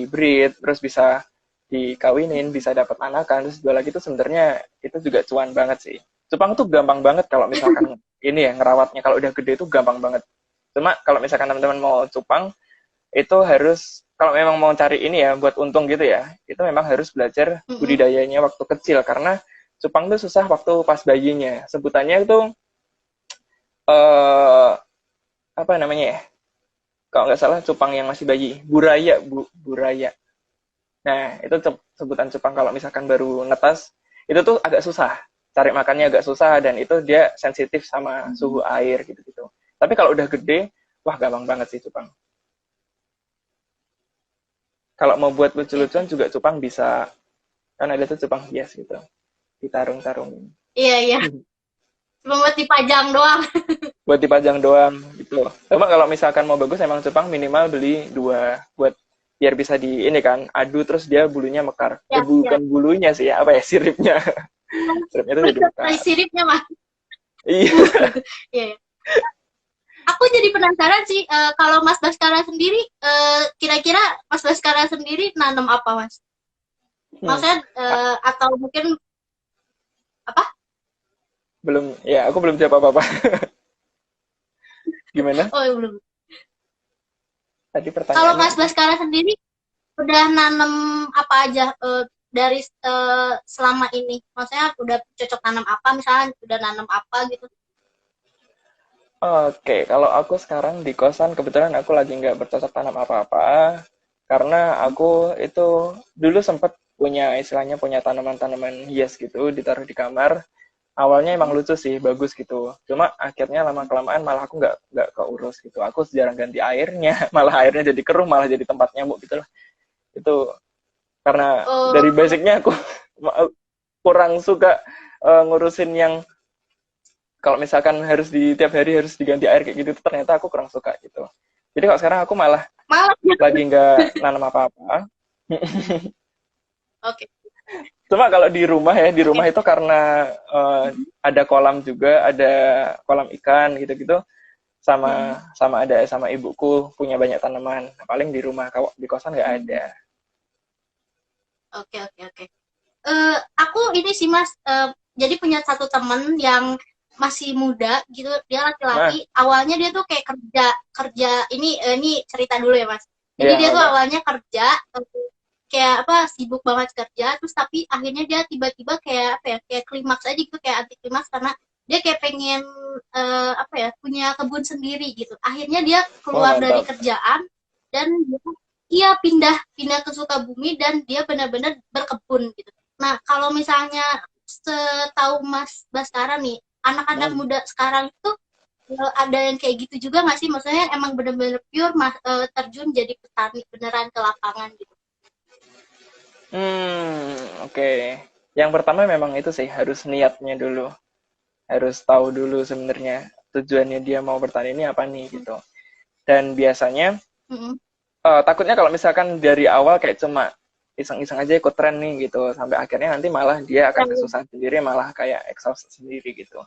breed, terus bisa dikawinin, bisa dapat anakan, terus dua lagi tuh sebenarnya itu juga cuan banget sih. Cupang tuh gampang banget kalau misalkan ini ya ngerawatnya, kalau udah gede tuh gampang banget. Cuma kalau misalkan teman-teman mau cupang itu harus kalau memang mau cari ini ya buat untung gitu ya, itu memang harus belajar Mm-mm. budidayanya waktu kecil karena cupang tuh susah waktu pas bayinya. Sebutannya itu apa namanya ya? Kalau nggak salah cupang yang masih bayi, buraya, buraya. Nah, itu sebutan cupang kalau misalkan baru netas, itu tuh agak susah. Cari makannya agak susah dan itu dia sensitif sama suhu air gitu-gitu. Tapi kalau udah gede, wah gampang banget sih cupang. Kalau mau buat Oke, oke. lucu-lucuan juga cupang bisa, kan ada tuh cupang hias gitu, ditarung-tarung. Iya, iya. Cuma buat dipajang doang. Buat dipajang doang gitu. Cuma kalau misalkan mau bagus emang cupang minimal beli dua buat biar bisa di ini kan adu terus dia bulunya mekar. Ya, ya. Bukan bulunya sih, apa ya siripnya. Siripnya tuh jadi mekar. Siripnya mah. Iya. Iya, iya. Aku jadi penasaran sih, kalau Mas Baskara sendiri, kira-kira Mas Baskara sendiri nanam apa, Mas? Hmm. Maksudnya, atau mungkin apa? Belum, ya aku belum jawab apa-apa. Gimana? Oh, belum. Tadi Kalau pertanyaannya Mas apa? Baskara sendiri udah nanam apa aja dari selama ini? Maksudnya udah cocok nanam apa? Misalnya udah nanam apa gitu? Oke, kalau aku sekarang di kosan kebetulan aku lagi nggak bercocok tanam apa-apa karena aku itu dulu sempat punya istilahnya punya tanaman-tanaman hias gitu ditaruh di kamar. Awalnya emang lucu sih, bagus gitu. Cuma akhirnya lama-kelamaan malah aku nggak keurus gitu. Aku jarang ganti airnya, malah airnya jadi keruh, malah jadi tempat nyamuk gitu lah. Itu karena dari Oh, basicnya aku kurang suka ngurusin yang kalau misalkan harus di tiap hari harus diganti air kayak gitu ternyata aku kurang suka gitu. Jadi kalau sekarang aku malah malah ya. lagi nggak nanam apa-apa. Oke, Cuma kalau di rumah ya, di oke. rumah itu karena ada kolam juga, ada kolam ikan gitu-gitu, sama sama ada sama ibuku punya banyak tanaman. Nah, paling di rumah, kalau di kosan nggak ada. Oke, oke, oke. Aku ini sih Mas, jadi punya satu temen yang masih muda gitu, dia Nah, laki-laki. Awalnya dia tuh kayak kerja kerja ini cerita dulu ya Mas. Jadi iya dia nggak tuh apa. awalnya kerja, kayak apa sibuk banget kerja, terus tapi akhirnya dia tiba-tiba kayak apa ya, kayak klimaks aja gitu, kayak anti klimaks karena dia kayak pengen apa ya, punya kebun sendiri gitu. Akhirnya dia Wah keluar dari mantap. kerjaan dan dia iya pindah pindah ke Sukabumi dan dia benar-benar berkebun gitu. Nah, kalau misalnya setahu Mas Baskara nih, anak-anak Hmm. muda sekarang itu ada yang kayak gitu juga nggak sih? Maksudnya emang bener-bener pure terjun jadi petani beneran ke lapangan gitu. Oke. Yang pertama memang itu sih harus niatnya dulu, harus tahu dulu sebenarnya tujuannya dia mau bertani ini apa nih gitu. Dan biasanya Mm-mm. takutnya kalau misalkan dari awal kayak cuma iseng-iseng aja ikut tren nih gitu, sampai akhirnya nanti malah dia akan kesusahan sendiri, malah kayak exhaust sendiri gitu.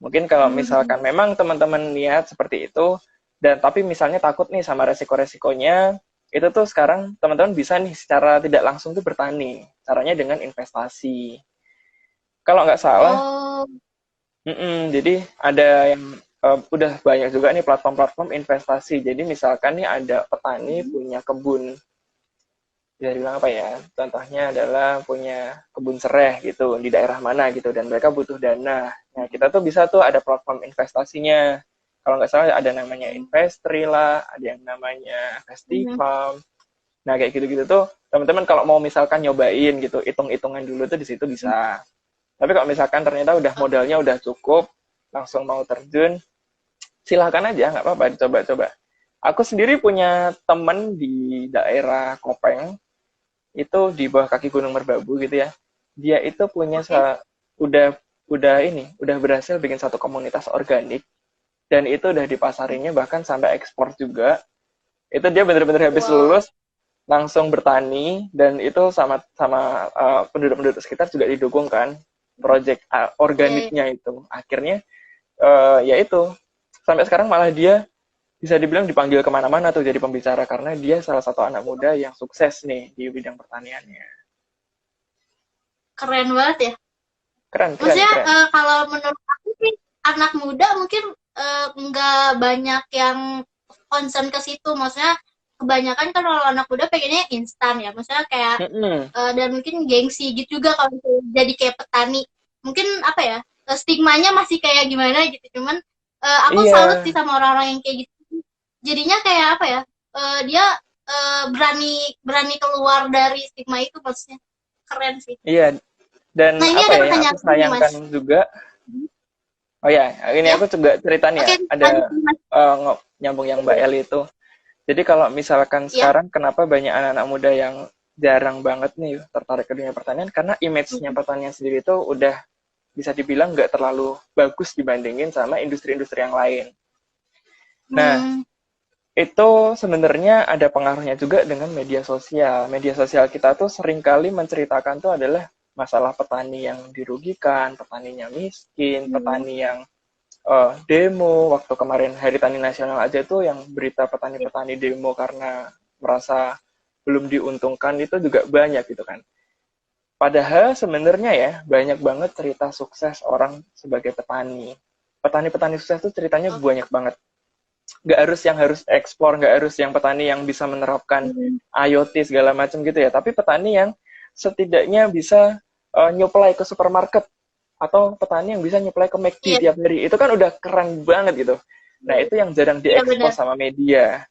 Mungkin kalau Mm-mm. misalkan memang teman-teman niat seperti itu, dan tapi misalnya takut nih sama resiko-resikonya, itu tuh sekarang teman-teman bisa nih secara tidak langsung tuh bertani. Caranya dengan investasi. Kalau nggak salah, Oh, jadi ada yang udah banyak juga nih platform-platform investasi. Jadi misalkan nih ada petani punya kebun, bisa dibilang apa ya, contohnya adalah punya kebun sereh gitu di daerah mana gitu dan mereka butuh dana. Nah kita tuh bisa tuh ada platform investasinya. Kalau nggak salah ada namanya Investri lah, ada yang namanya mm-mm. Festifarm. Nah kayak gitu-gitu tuh teman-teman kalau mau misalkan nyobain gitu, hitung-hitungan dulu tuh di situ bisa. Tapi kalau misalkan ternyata udah modalnya udah cukup, langsung mau terjun, silahkan aja, nggak apa-apa dicoba-coba. Aku sendiri punya temen di daerah Kopeng, itu di bawah kaki Gunung Merbabu gitu ya. Dia itu punya Oke. udah udah berhasil bikin satu komunitas organik dan itu udah dipasarinya bahkan sampai ekspor juga. Itu dia bener-bener habis Wow. lulus langsung bertani dan itu sama sama penduduk-penduduk sekitar juga didukung kan project Iya, iya. organiknya itu. Akhirnya ya itu sampai sekarang malah dia bisa dibilang dipanggil kemana-mana tuh jadi pembicara karena dia salah satu anak muda yang sukses nih di bidang pertaniannya. Keren banget ya. Keren, keren, Maksudnya keren. kalau menurut aku sih anak muda mungkin nggak banyak yang concern ke situ. Maksudnya kebanyakan kan kalau anak muda pengennya instan ya. Maksudnya kayak Mm-mm. dan mungkin gengsi gitu juga kalau jadi kayak petani. Mungkin apa ya, stigmanya masih kayak gimana gitu. Cuman Aku salut Iya, sih sama orang-orang yang kayak gitu. Jadinya kayak apa ya? Dia berani berani keluar dari stigma itu, maksudnya keren sih. iya. Dan Nah ini apa ada ya yang aku pertanyaan nih Mas. sayangkan juga, oh ya, ini Ya, aku juga cerita nih ya, oke, ada lanjut Mas. nyambung yang Mbak Eli itu. Jadi kalau misalkan Ya. sekarang kenapa banyak anak-anak muda yang jarang banget nih tertarik ke dunia pertanian, karena image-nya pertanian sendiri itu udah bisa dibilang nggak terlalu bagus dibandingin sama industri-industri yang lain. Nah, Hmm, itu sebenarnya ada pengaruhnya juga dengan media sosial. Media sosial kita tuh seringkali menceritakan tuh adalah masalah petani yang dirugikan, petaninya miskin, hmm, petani yang demo. Waktu kemarin Hari Tani Nasional aja tuh yang berita ya, petani-petani demo karena merasa belum diuntungkan itu juga banyak gitu kan. Padahal sebenarnya ya banyak banget cerita sukses orang sebagai petani. Petani-petani sukses tuh ceritanya oke. banyak banget. Nggak harus yang harus ekspor, nggak harus yang petani yang bisa menerapkan Hmm, IoT segala macam gitu ya, tapi petani yang setidaknya bisa nyuplai ke supermarket atau petani yang bisa nyuplai ke McD iya, tiap hari. Itu kan udah keren banget gitu. Nah, itu yang jarang iya benar. diekspos sama media.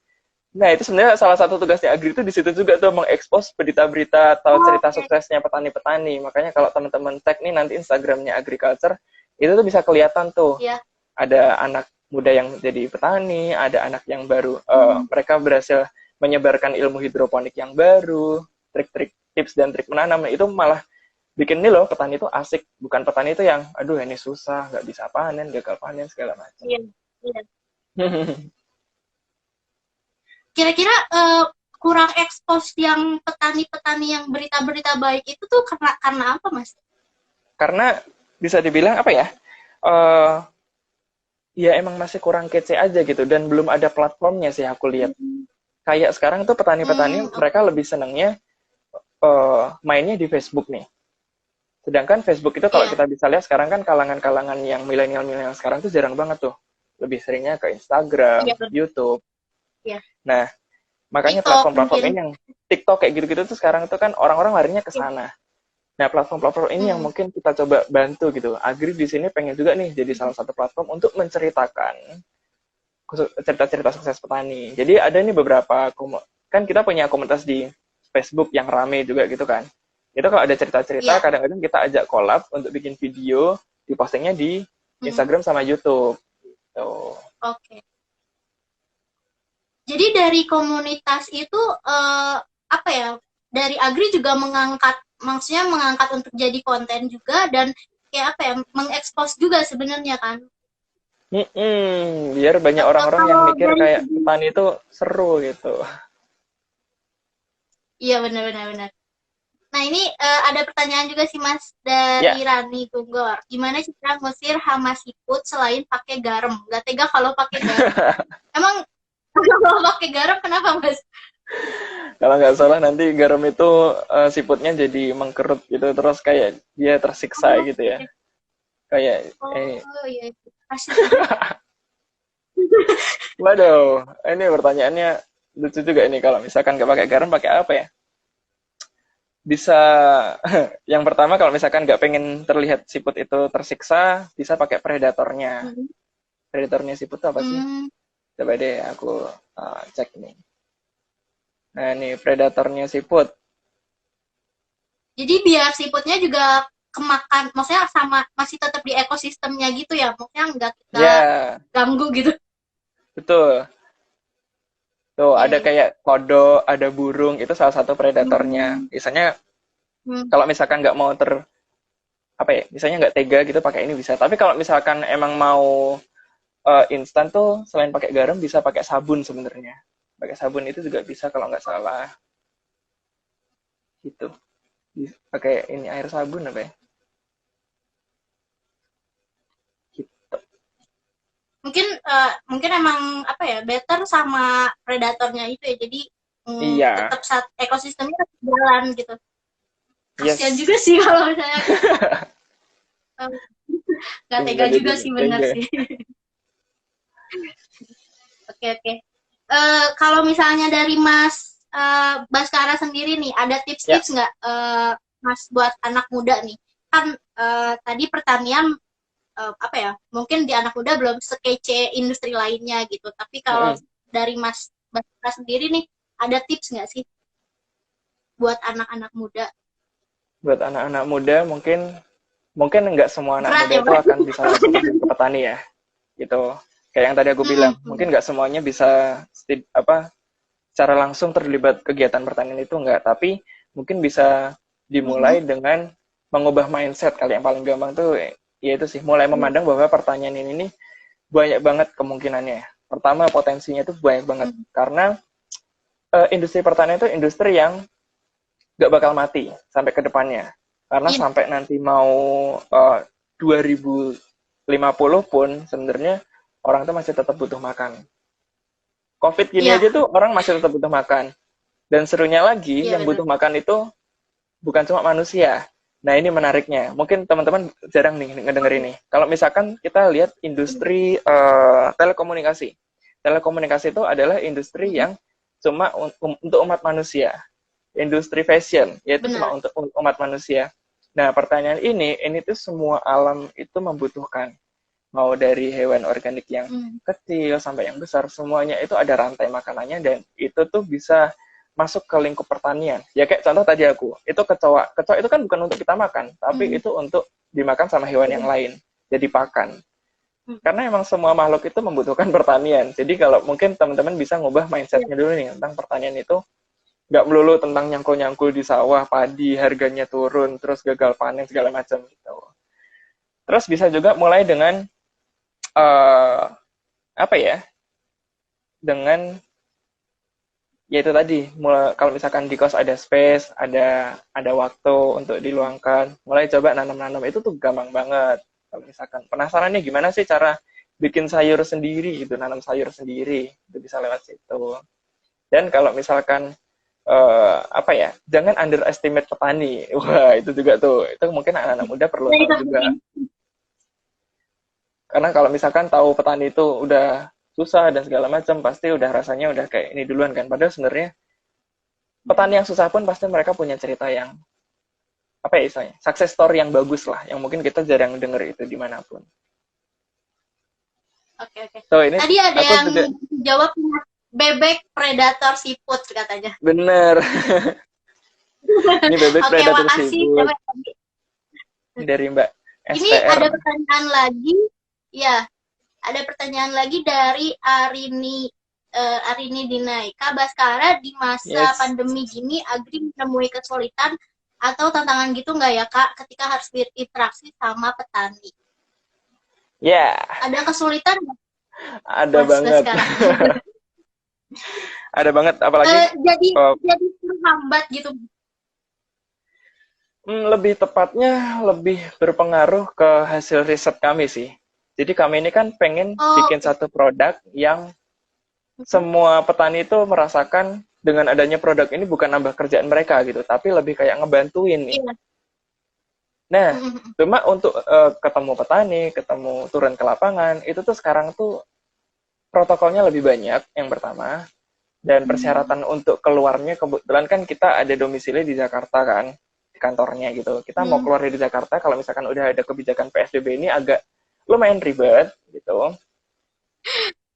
Nah, itu sebenarnya salah satu tugasnya Agri itu di situ juga tuh mengekspos berita-berita atau cerita Oke, suksesnya petani-petani. Makanya kalau teman-teman tag nih nanti Instagramnya Agriculture, itu tuh bisa kelihatan tuh ya. ada anak muda yang jadi petani, ada anak yang baru, Hmm, mereka berhasil menyebarkan ilmu hidroponik yang baru, trik-trik tips dan trik menanam, nah, itu malah bikin nih loh petani itu asik, bukan petani itu yang aduh ini susah, nggak bisa panen, gagal panen segala macam. iya, iya. Kira-kira kurang ekspos yang petani-petani yang berita-berita baik itu tuh karena apa, Mas? Karena bisa dibilang apa ya? Uh, ya emang masih kurang kece aja gitu dan belum ada platformnya sih aku lihat. Hmm, Kayak sekarang tuh petani-petani oke. mereka lebih senangnya mainnya di Facebook nih. Sedangkan Facebook itu kalau Iya, kita bisa lihat sekarang kan kalangan-kalangan yang milenial-milenial sekarang tuh jarang banget tuh. Lebih seringnya ke Instagram, iya benar. YouTube. Iya. Nah, makanya TikTok platform-platform mungkin. ini yang TikTok kayak gitu-gitu tuh sekarang tuh kan orang-orang larinya ke Iya. sana. Nah, platform-platform ini yang Hmm, mungkin kita coba bantu gitu. Agri di sini pengen juga nih jadi salah satu platform untuk menceritakan cerita-cerita sukses petani. Jadi ada nih beberapa kan kita punya komunitas di Facebook yang rame juga gitu kan. Itu kalau ada cerita-cerita iya. kadang-kadang kita ajak collab untuk bikin video, dipostingnya di Hmm, Instagram sama YouTube. Tuh. oke. Jadi dari komunitas itu apa ya? Dari Agri juga mengangkat, maksudnya mengangkat untuk jadi konten juga dan kayak apa ya? Mengekspos juga sebenarnya kan. Biar banyak orang-orang yang Kalau mikir dari kayak segi, petani itu seru gitu. iya benar-benar benar. Nah ini ada pertanyaan juga sih Mas dari Ya, Rani Gunggor. Gimana cara ngusir hama siput selain pakai garam? Gak tega kalau pakai garam. Emang kalau pakai garam kenapa Mas? kalau nggak salah nanti garam itu siputnya jadi mengkerut gitu, terus kayak dia tersiksa Oh, gitu ya. Kayak, oh iya, kasihan. waduh, ini pertanyaannya lucu juga ini kalau misalkan nggak pakai garam pakai apa ya? Bisa, yang pertama kalau misalkan nggak pengen terlihat siput itu tersiksa, bisa pakai predatornya. Hmm, Predatornya siput itu apa sih? hmm. Coba deh aku cek nih. Nah, ini predatornya siput. Jadi biar siputnya juga kemakan, maksudnya sama masih tetap di ekosistemnya gitu ya, maksudnya nggak kita Ya, ganggu gitu. betul. Tuh, Iya, ada iya. kayak kodok, ada burung, itu salah satu predatornya. Hmm, Biasanya hmm, kalau misalkan nggak mau apa ya, misalnya nggak tega gitu pakai ini bisa. Tapi kalau misalkan emang mau instan tuh selain pakai garam bisa pakai sabun sebenarnya. Pakai sabun itu juga bisa kalau nggak salah gitu. Pakai ini air sabun apa ya? Gitu. mungkin emang apa ya, better sama predatornya itu ya, jadi Iya, tetap ekosistemnya tetap jalan gitu. Kasian yes. juga sih kalau misalnya eh, nggak tega Tinggal juga jadi sih, bener tega. sih. Oke, oke. Kalau misalnya dari Mas Baskara sendiri nih, ada Ya, tips-tips nggak Mas buat anak muda nih? Kan tadi pertanian apa ya, mungkin di anak muda belum sekece industri lainnya gitu. Tapi kalau Mm-mm. dari Mas Baskara sendiri nih, ada tips nggak sih buat anak-anak muda? Buat anak-anak muda mungkin mungkin nggak semua anak Berat muda ya, itu Mas? akan bisa langsung terjun ke petani ya, gitu. Kayak yang tadi aku bilang, Mm-mm. mungkin nggak semuanya bisa apa secara langsung terlibat kegiatan pertanian itu nggak, tapi mungkin bisa Mm-mm. dimulai dengan mengubah mindset kali yang paling gampang tuh, ya itu sih, mulai memandang bahwa pertanian ini nih banyak banget kemungkinannya. Pertama, potensinya itu banyak banget, Mm. karena industri pertanian itu industri yang nggak bakal mati sampai ke depannya. Karena Iya, sampai nanti mau 2050 pun sebenarnya orang itu masih tetap butuh makan. COVID gini iya, aja tuh orang masih tetap butuh makan. Dan serunya lagi, iya yang benar. butuh makan itu bukan cuma manusia. Nah, ini menariknya. Mungkin teman-teman jarang nih ngedenger ini. Kalau misalkan kita lihat industri telekomunikasi. Telekomunikasi itu adalah industri Mm-mm. yang cuma untuk umat manusia. Industri fashion, yaitu cuma Benar. untuk umat manusia. Nah, pertanyaan ini tuh semua alam itu membutuhkan. Mau dari hewan organik yang Mm. kecil sampai yang besar, semuanya itu ada rantai makanannya dan itu tuh bisa masuk ke lingkup pertanian. Ya kayak contoh tadi aku, itu kecoa. Kecoa itu kan bukan untuk kita makan, tapi Mm. itu untuk dimakan sama hewan yang Iya. lain. Jadi pakan. Mm. Karena emang semua makhluk itu membutuhkan pertanian. Jadi kalau mungkin teman-teman bisa ngubah Iya. mindsetnya dulu nih tentang pertanian itu, nggak melulu tentang nyangkul-nyangkul di sawah, padi, harganya turun, terus gagal panen, segala macam gitu. Terus bisa juga mulai dengan, uh, apa ya, dengan ya itu tadi, mulai kalau misalkan di kos ada space, ada waktu untuk diluangkan, mulai coba nanam-nanam itu tuh gampang banget. Kalau misalkan penasaran nih gimana sih cara bikin sayur sendiri gitu, nanam sayur sendiri, itu bisa lewat situ. Dan kalau misalkan apa ya, jangan underestimate petani. Wah, itu juga tuh, itu mungkin anak-anak muda perlu Nah, tahu itu juga. penting. Karena kalau misalkan tahu petani itu udah susah dan segala macam, pasti udah rasanya udah kayak ini duluan kan. Padahal sebenarnya petani yang susah pun pasti mereka punya cerita yang apa ya istilahnya, success story yang bagus lah, yang mungkin kita jarang denger itu dimanapun. Oke, oke. So ini Tadi ada aku yang juga jawab bebek predator seafood katanya. bener. Ini bebek Oke, predator makasih. seafood dari Mbak Ini STR. ada pertanyaan lagi. Ya, ada pertanyaan lagi dari Arini Dinai. Kak Baskara, di masa Yes. pandemi gini, Agri menemui kesulitan atau tantangan gitu nggak ya Kak, ketika harus berinteraksi sama petani? Ya, Ada kesulitan nggak, ada Mas banget. Baskara? Ada banget, apalagi Jadi uh, jadi terhambat gitu. lebih tepatnya lebih berpengaruh ke hasil riset kami sih. Jadi kami ini kan pengen Oh, bikin satu produk yang semua petani itu merasakan dengan adanya produk ini bukan nambah kerjaan mereka gitu, tapi lebih kayak ngebantuin nih. iya. Nah, cuma untuk ketemu petani, ketemu turun ke lapangan, itu tuh sekarang tuh protokolnya lebih banyak yang pertama, dan persyaratan untuk keluarnya kebetulan kan kita ada domisili di Jakarta kan, di kantornya gitu. Kita mau keluar dari Jakarta kalau misalkan udah ada kebijakan PSBB ini agak lumayan ribet gitu.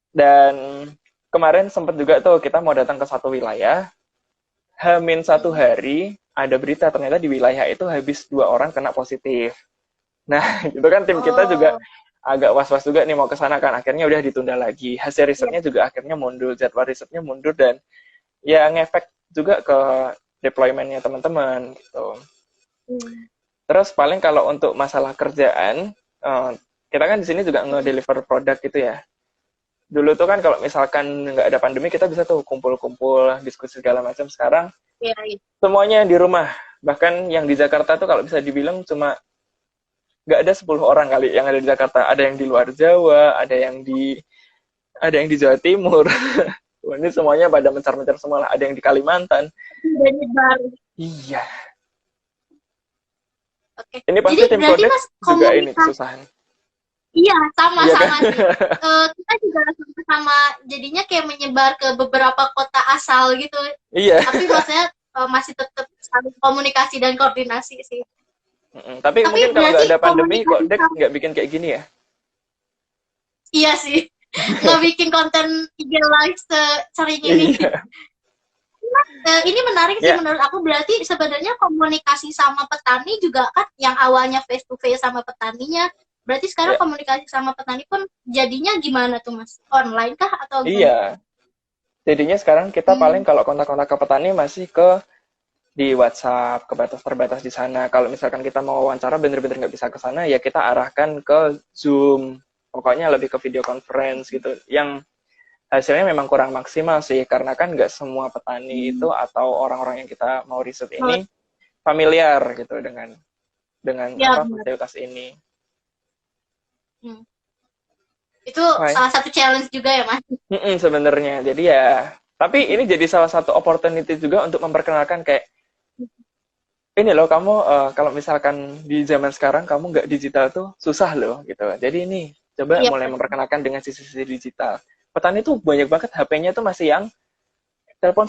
Dan kemarin sempat juga tuh kita mau datang ke satu wilayah, Hamin satu hari ada berita ternyata di wilayah itu habis 2 orang kena positif. Nah, itu kan tim kita juga Oh, agak was-was juga nih mau ke sana kan. Akhirnya udah ditunda lagi. Hasil iya. risetnya juga akhirnya mundur, jadwal risetnya mundur dan ya ngefek juga ke deployment-nya teman-teman gitu. Terus paling kalau untuk masalah kerjaan, kita kan di sini juga nge-deliver produk gitu ya. Dulu tuh kan kalau misalkan nggak ada pandemi kita bisa tuh kumpul-kumpul, diskusi segala macam. Sekarang Iya, iya. semuanya di rumah. Bahkan yang di Jakarta tuh kalau bisa dibilang cuma nggak ada 10 orang kali yang ada di Jakarta. Ada yang di luar Jawa, ada yang di Jawa Timur. Ini semuanya pada mencar-mencar semua lah. Ada yang di Kalimantan. Udah nyebar. Iya. Oke. Ini pasti Jadi tim berarti Kodex Mas juga ini komunitas. kesusahan. Iya, Iya kan? sama-sama sih. Kita juga sama jadinya kayak menyebar ke beberapa kota asal gitu. Iya. Tapi maksudnya masih tetap saling komunikasi dan koordinasi sih. Tapi Tapi mungkin kalau berarti nggak ada pandemi, kok komunikasi Dek sama, nggak bikin kayak gini ya? iya sih, nggak bikin konten IG live sering ini. Iya. Ini menarik sih Ya, menurut aku, berarti sebenarnya komunikasi sama petani juga kan yang awalnya face to face sama petaninya, berarti sekarang ya, komunikasi sama petani pun jadinya gimana tuh Mas? Online kah atau gimana? iya. Jadinya sekarang kita paling Hmm, kalau kontak-kontak ke petani masih ke di WhatsApp, ke batas terbatas di sana. Kalau misalkan kita mau wawancara bener-bener nggak bisa ke sana, ya kita arahkan ke Zoom. Pokoknya lebih ke video conference gitu. Yang hasilnya memang kurang maksimal sih, karena kan nggak semua petani itu hmm. atau orang-orang yang kita mau riset Oh, ini familiar gitu dengan ya apa benar. fasilitas ini. Hmm. Itu Wah, salah satu challenge juga ya Mas? sebenarnya. Jadi ya, tapi ini jadi salah satu opportunity juga untuk memperkenalkan kayak ini loh kamu kalau misalkan di zaman sekarang kamu nggak digital tuh susah loh gitu. Jadi ini coba Iya, mulai memperkenalkan dengan sisi-sisi digital. Petani tuh banyak banget HP-nya tuh masih yang telepon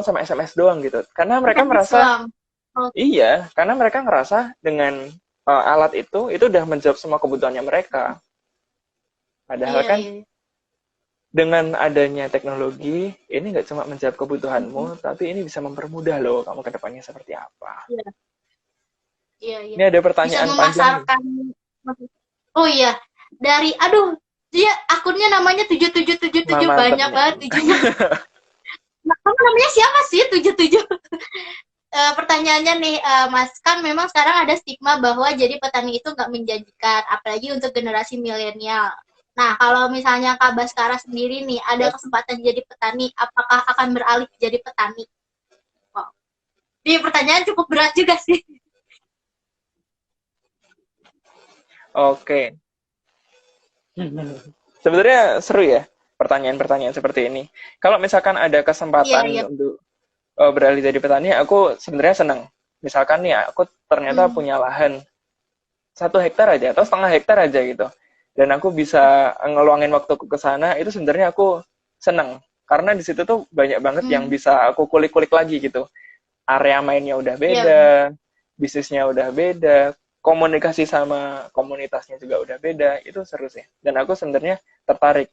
sama SMS doang gitu. Karena mereka SMS merasa doang. Oh, iya, karena mereka ngerasa dengan alat itu udah menjawab semua kebutuhannya mereka. Padahal iya, kan iya. dengan adanya teknologi ini nggak cuma menjawab Mhm. kebutuhanmu, tapi ini bisa mempermudah loh kamu ke depannya seperti apa. Iya, iya, iya. Ini ada Bisa pertanyaan panjang nih. memasarkan. Oh iya, dari aduh, dia akunnya namanya 7777, Mantep banyak nih. banget tujuhnya. Nah, kamu namanya siapa sih 77? Pertanyaannya nih, Mas, kan memang sekarang ada stigma bahwa jadi petani itu nggak menjanjikan, apalagi untuk generasi milenial. Nah, kalau misalnya Kak Baskara sendiri nih, ada Yes. kesempatan jadi petani, apakah akan beralih jadi petani? Wow. Ini pertanyaan cukup berat juga sih. Oke. Sebenarnya seru ya pertanyaan-pertanyaan seperti ini. Kalau misalkan ada Iya, kesempatan iya. untuk beralih jadi petani, aku sebenarnya senang. Misalkan nih, aku ternyata Hmm. punya lahan 1 hektar aja atau setengah hektar aja gitu. Dan aku bisa ngeluangin waktuku ke sana, itu sebenarnya aku senang. Karena di situ tuh banyak banget yang Hmm. bisa aku kulik-kulik lagi gitu. Area mainnya udah Iya, beda, benar. bisnisnya udah beda, komunikasi sama komunitasnya juga udah beda, itu seru sih. Dan aku sebenarnya tertarik.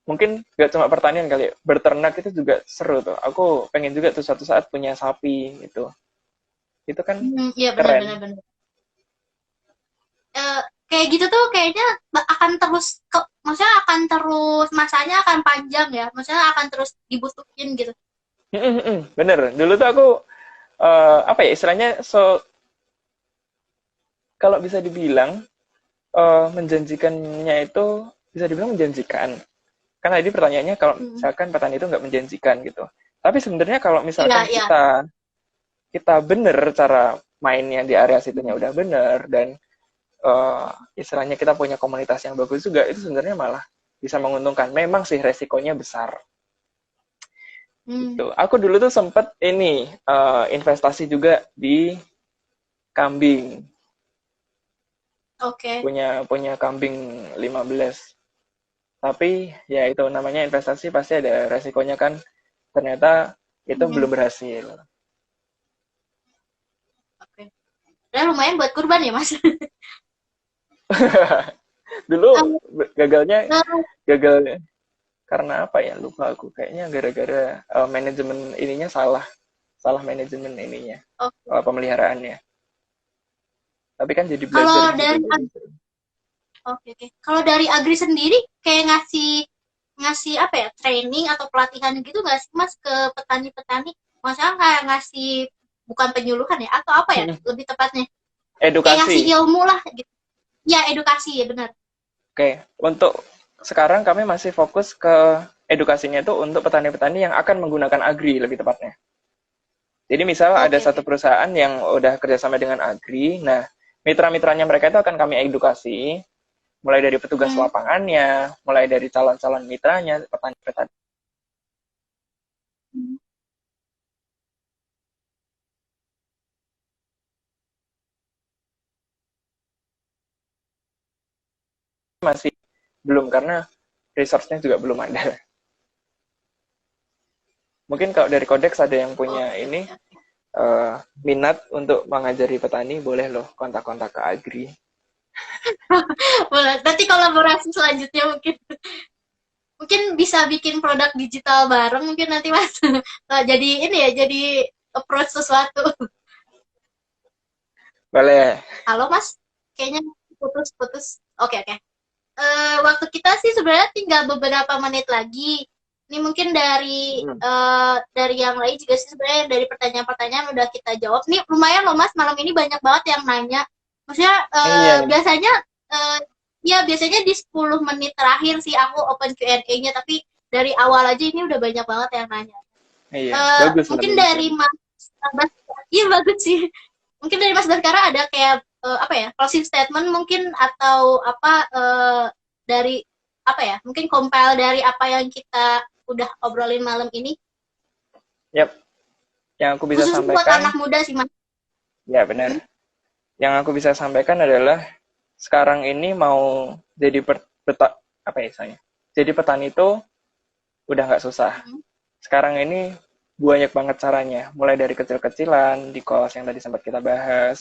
Mungkin gak cuma pertanian kali, berternak itu juga seru tuh. Aku pengen juga tuh suatu saat punya sapi gitu. Itu kan Hmm, iya, benar, keren. benar, benar. Kayak gitu tuh kayaknya akan terus maksudnya akan terus masanya akan panjang ya, maksudnya akan terus dibutuhin gitu. Bener, dulu tuh aku apa ya istilahnya kalau bisa dibilang menjanjikannya itu bisa dibilang menjanjikan. Kan tadi pertanyaannya kalau Hmm. misalkan petani itu nggak menjanjikan gitu. Tapi sebenarnya kalau Iya, misalkan iya. kita kita bener cara mainnya di area situnya Hmm. udah bener dan istilahnya kita punya komunitas yang bagus juga itu sebenarnya malah bisa menguntungkan. Memang sih resikonya besar. Hmm. Gitu. Aku dulu tuh sempet ini investasi juga di kambing. Oke. Punya punya kambing 15. Tapi ya itu namanya investasi pasti ada resikonya kan. Ternyata itu Hmm. belum berhasil. Oke. Ya lumayan buat kurban ya Mas. Dulu Um, gagalnya uh, gagal karena apa ya lupa aku kayaknya gara-gara manajemen ininya salah salah manajemen ininya oke. pemeliharaannya tapi kan jadi belajar Kalau di situ dari jadi seru. oke, oke. Kalau dari Agri sendiri kayak ngasih ngasih apa ya, training atau pelatihan gitu nggak sih Mas ke petani-petani? Maksudnya kayak ngasih, bukan penyuluhan ya, atau apa ya lebih tepatnya? Kayak ngasih Edukasi. ilmu lah gitu. Ya, edukasi ya benar. Oke, untuk sekarang kami masih fokus ke edukasinya itu untuk petani-petani yang akan menggunakan agri lebih tepatnya. Jadi misal ada Oke, satu oke. perusahaan yang udah kerjasama dengan agri, nah mitra-mitranya mereka itu akan kami edukasi, mulai dari petugas Hmm. lapangannya, mulai dari calon-calon mitranya, petani-petani Hmm. masih belum karena resource-nya juga belum ada. Mungkin kalau dari Codex ada yang Oke, punya ini oke, oke. minat untuk mengajari petani, boleh loh kontak-kontak ke Agri. Boleh. Nanti kolaborasi selanjutnya mungkin bisa bikin produk digital bareng mungkin nanti Mas. Jadi ini ya, jadi approach sesuatu. Boleh. Halo Mas, kayaknya putus-putus. Oke, oke. Waktu kita sih sebenarnya tinggal beberapa menit lagi. Ini mungkin dari yang lain juga sih sebenarnya dari pertanyaan-pertanyaan udah kita jawab. Nih lumayan loh Mas, malam ini banyak banget yang nanya. Maksudnya Iya, biasanya ya biasanya di 10 menit terakhir sih aku open Q&A-nya, tapi dari awal aja ini udah banyak banget yang nanya. iya, bagus Mungkin sebenarnya. dari Mas Bas, iya bagus sih. Mungkin dari Mas Baskara ada kayak apa ya, closing statement mungkin atau apa dari apa ya, mungkin compile dari apa yang kita udah obrolin malam ini, Yap, yang aku bisa khusus buat sampaikan, anak muda sih Mas. ya benar. Yang aku bisa sampaikan adalah sekarang ini mau jadi apa ya misalnya? Jadi petani itu udah nggak susah. Sekarang ini banyak banget caranya, mulai dari kecil-kecilan di kelas yang tadi sempat kita bahas,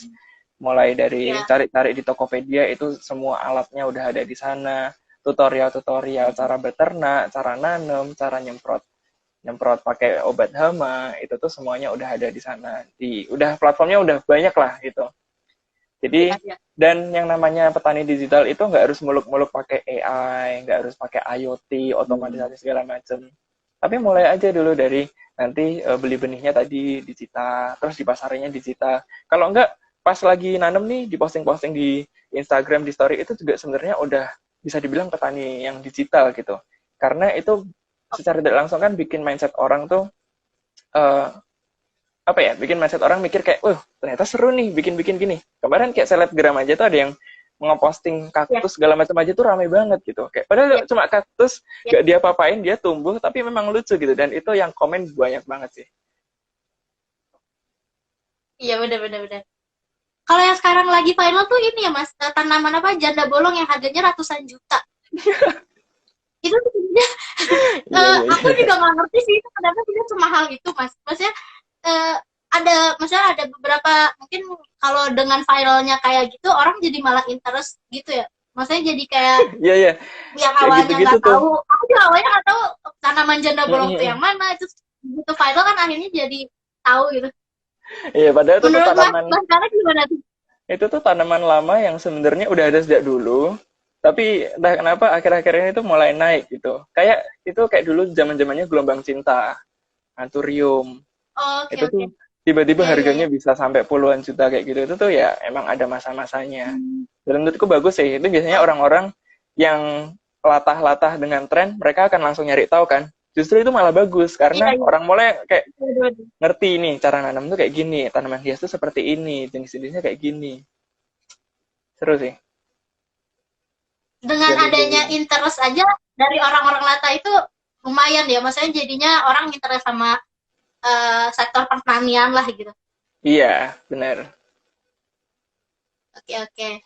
mulai dari cari-cari di Tokopedia, itu semua alatnya udah ada di sana, tutorial-tutorial cara beternak, cara nanam, cara nyemprot pakai obat hama, itu tuh semuanya udah ada di sana. Udah platformnya udah banyak lah gitu. Jadi dan yang namanya petani digital itu nggak harus muluk-muluk pakai AI, nggak harus pakai IoT, otomatisasi segala macam. Tapi mulai aja dulu dari nanti beli benihnya tadi digital, terus dipasarnya digital. Kalau enggak, pas lagi nanam nih, diposting-posting di Instagram, di story, itu juga sebenarnya udah bisa dibilang petani yang digital gitu. Karena itu secara tidak langsung kan bikin mindset orang tuh, apa ya, bikin mindset orang mikir kayak, ternyata seru nih bikin-bikin gini. Kemarin kayak selebgram aja tuh ada yang ngeposting kaktus segala macam aja tuh rame banget gitu. Kayak padahal cuma kaktus, gak dia apa-apain, dia tumbuh, tapi memang lucu gitu. Dan itu yang komen banyak banget sih. Iya benar-benar. Kalau yang sekarang lagi viral tuh ini ya Mas, tanaman apa, janda bolong yang harganya ratusan juta. Itu sebenarnya aku juga nggak ngerti sih itu kenapa tidak semahal itu Mas. Maksudnya ada beberapa mungkin kalau dengan viralnya kayak gitu orang jadi malah interest gitu ya. Maksudnya jadi kayak yang awalnya nggak tahu, aku juga awalnya nggak tahu tanaman janda bolong itu yang mana, itu begitu viral kan akhirnya jadi tahu gitu. Iya, padahal itu menurut tuh tanaman. Mas Baskara gimana tuh? Itu tuh tanaman lama yang sebenarnya udah ada sejak dulu, tapi entah kenapa akhir-akhir ini tuh mulai naik gitu. Kayak itu kayak dulu zaman-zamannya gelombang cinta, anturium. Itu tuh tiba-tiba harganya bisa sampai puluhan juta kayak gitu. Itu tuh ya emang ada masa-masanya. Dan menurutku bagus sih. Itu biasanya orang-orang yang latah-latah dengan tren, mereka akan langsung nyari tahu kan. Justru itu malah bagus karena orang mulai kayak ngerti nih cara nanam tuh kayak gini, tanaman hias tuh seperti ini, jenis-jenisnya kayak gini. Seru sih. Dengan adanya interest aja dari orang-orang latah itu lumayan ya, maksudnya jadinya orang interest sama sektor pertanian lah gitu. Iya, benar. Oke.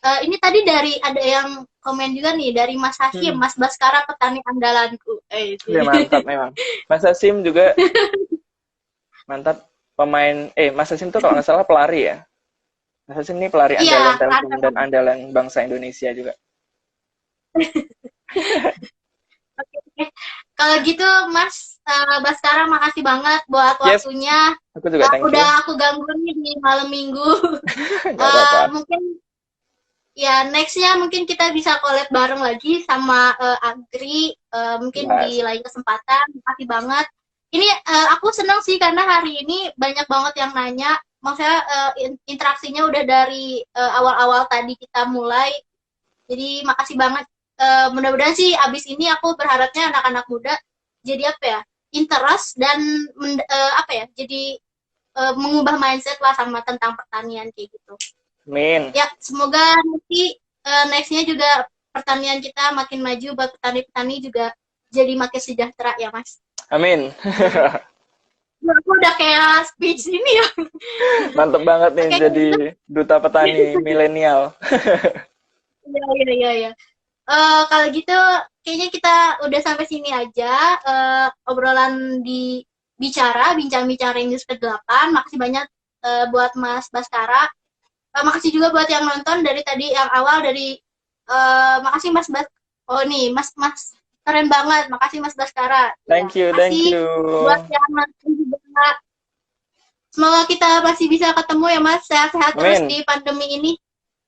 Ini tadi ada yang komen juga nih dari Mas Hashim, Mas Baskara petani andalanku. Iya, mantap memang. Mas Hashim juga mantap pemain. Mas Hashim tuh kalau nggak salah pelari ya. Mas Hashim ini pelari andalan Telkom dan andalan bangsa Indonesia juga. Oke. Kalau gitu Mas Baskara makasih banget buat waktunya. Aku juga udah aku ganggu nih di malam minggu. Mungkin ya nextnya mungkin kita bisa collab bareng lagi sama Agri, mungkin di lain kesempatan. Makasih banget. Ini aku senang sih karena hari ini banyak banget yang nanya. Maksudnya interaksinya udah dari awal-awal tadi kita mulai. Jadi makasih banget. Mudah-mudahan sih abis ini aku berharapnya anak-anak muda jadi apa ya, interest dan jadi mengubah mindset lah sama tentang pertanian kayak gitu. Amin. Ya, semoga nanti nextnya juga pertanian kita makin maju, buat petani-petani juga jadi makin sejahtera ya Mas. Amin. Aku udah kayak speech ini ya. Mantep banget nih jadi duta petani milenial. Iya. Kalau gitu kayaknya kita udah sampai sini aja obrolan di bincang-bincang Rangers ke-8. Makasih banyak buat Mas Baskara. Makasih juga buat yang nonton dari tadi yang awal dari makasih Mas Bas. Oh nih, Mas keren banget. Makasih Mas Baskara. Thank you. Makasih buat yang nonton juga. Semoga kita masih bisa ketemu ya Mas. Sehat-sehat terus di pandemi ini.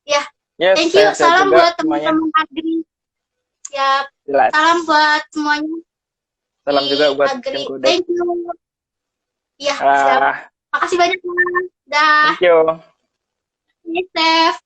Ya. Yes, thank you. Salam buat teman-teman Agri. Ya. Salam buat semuanya. Salam juga buat Agri. Thank you. Ya, siap. Makasih banyak Mas. Dah. Thank you. Stay safe.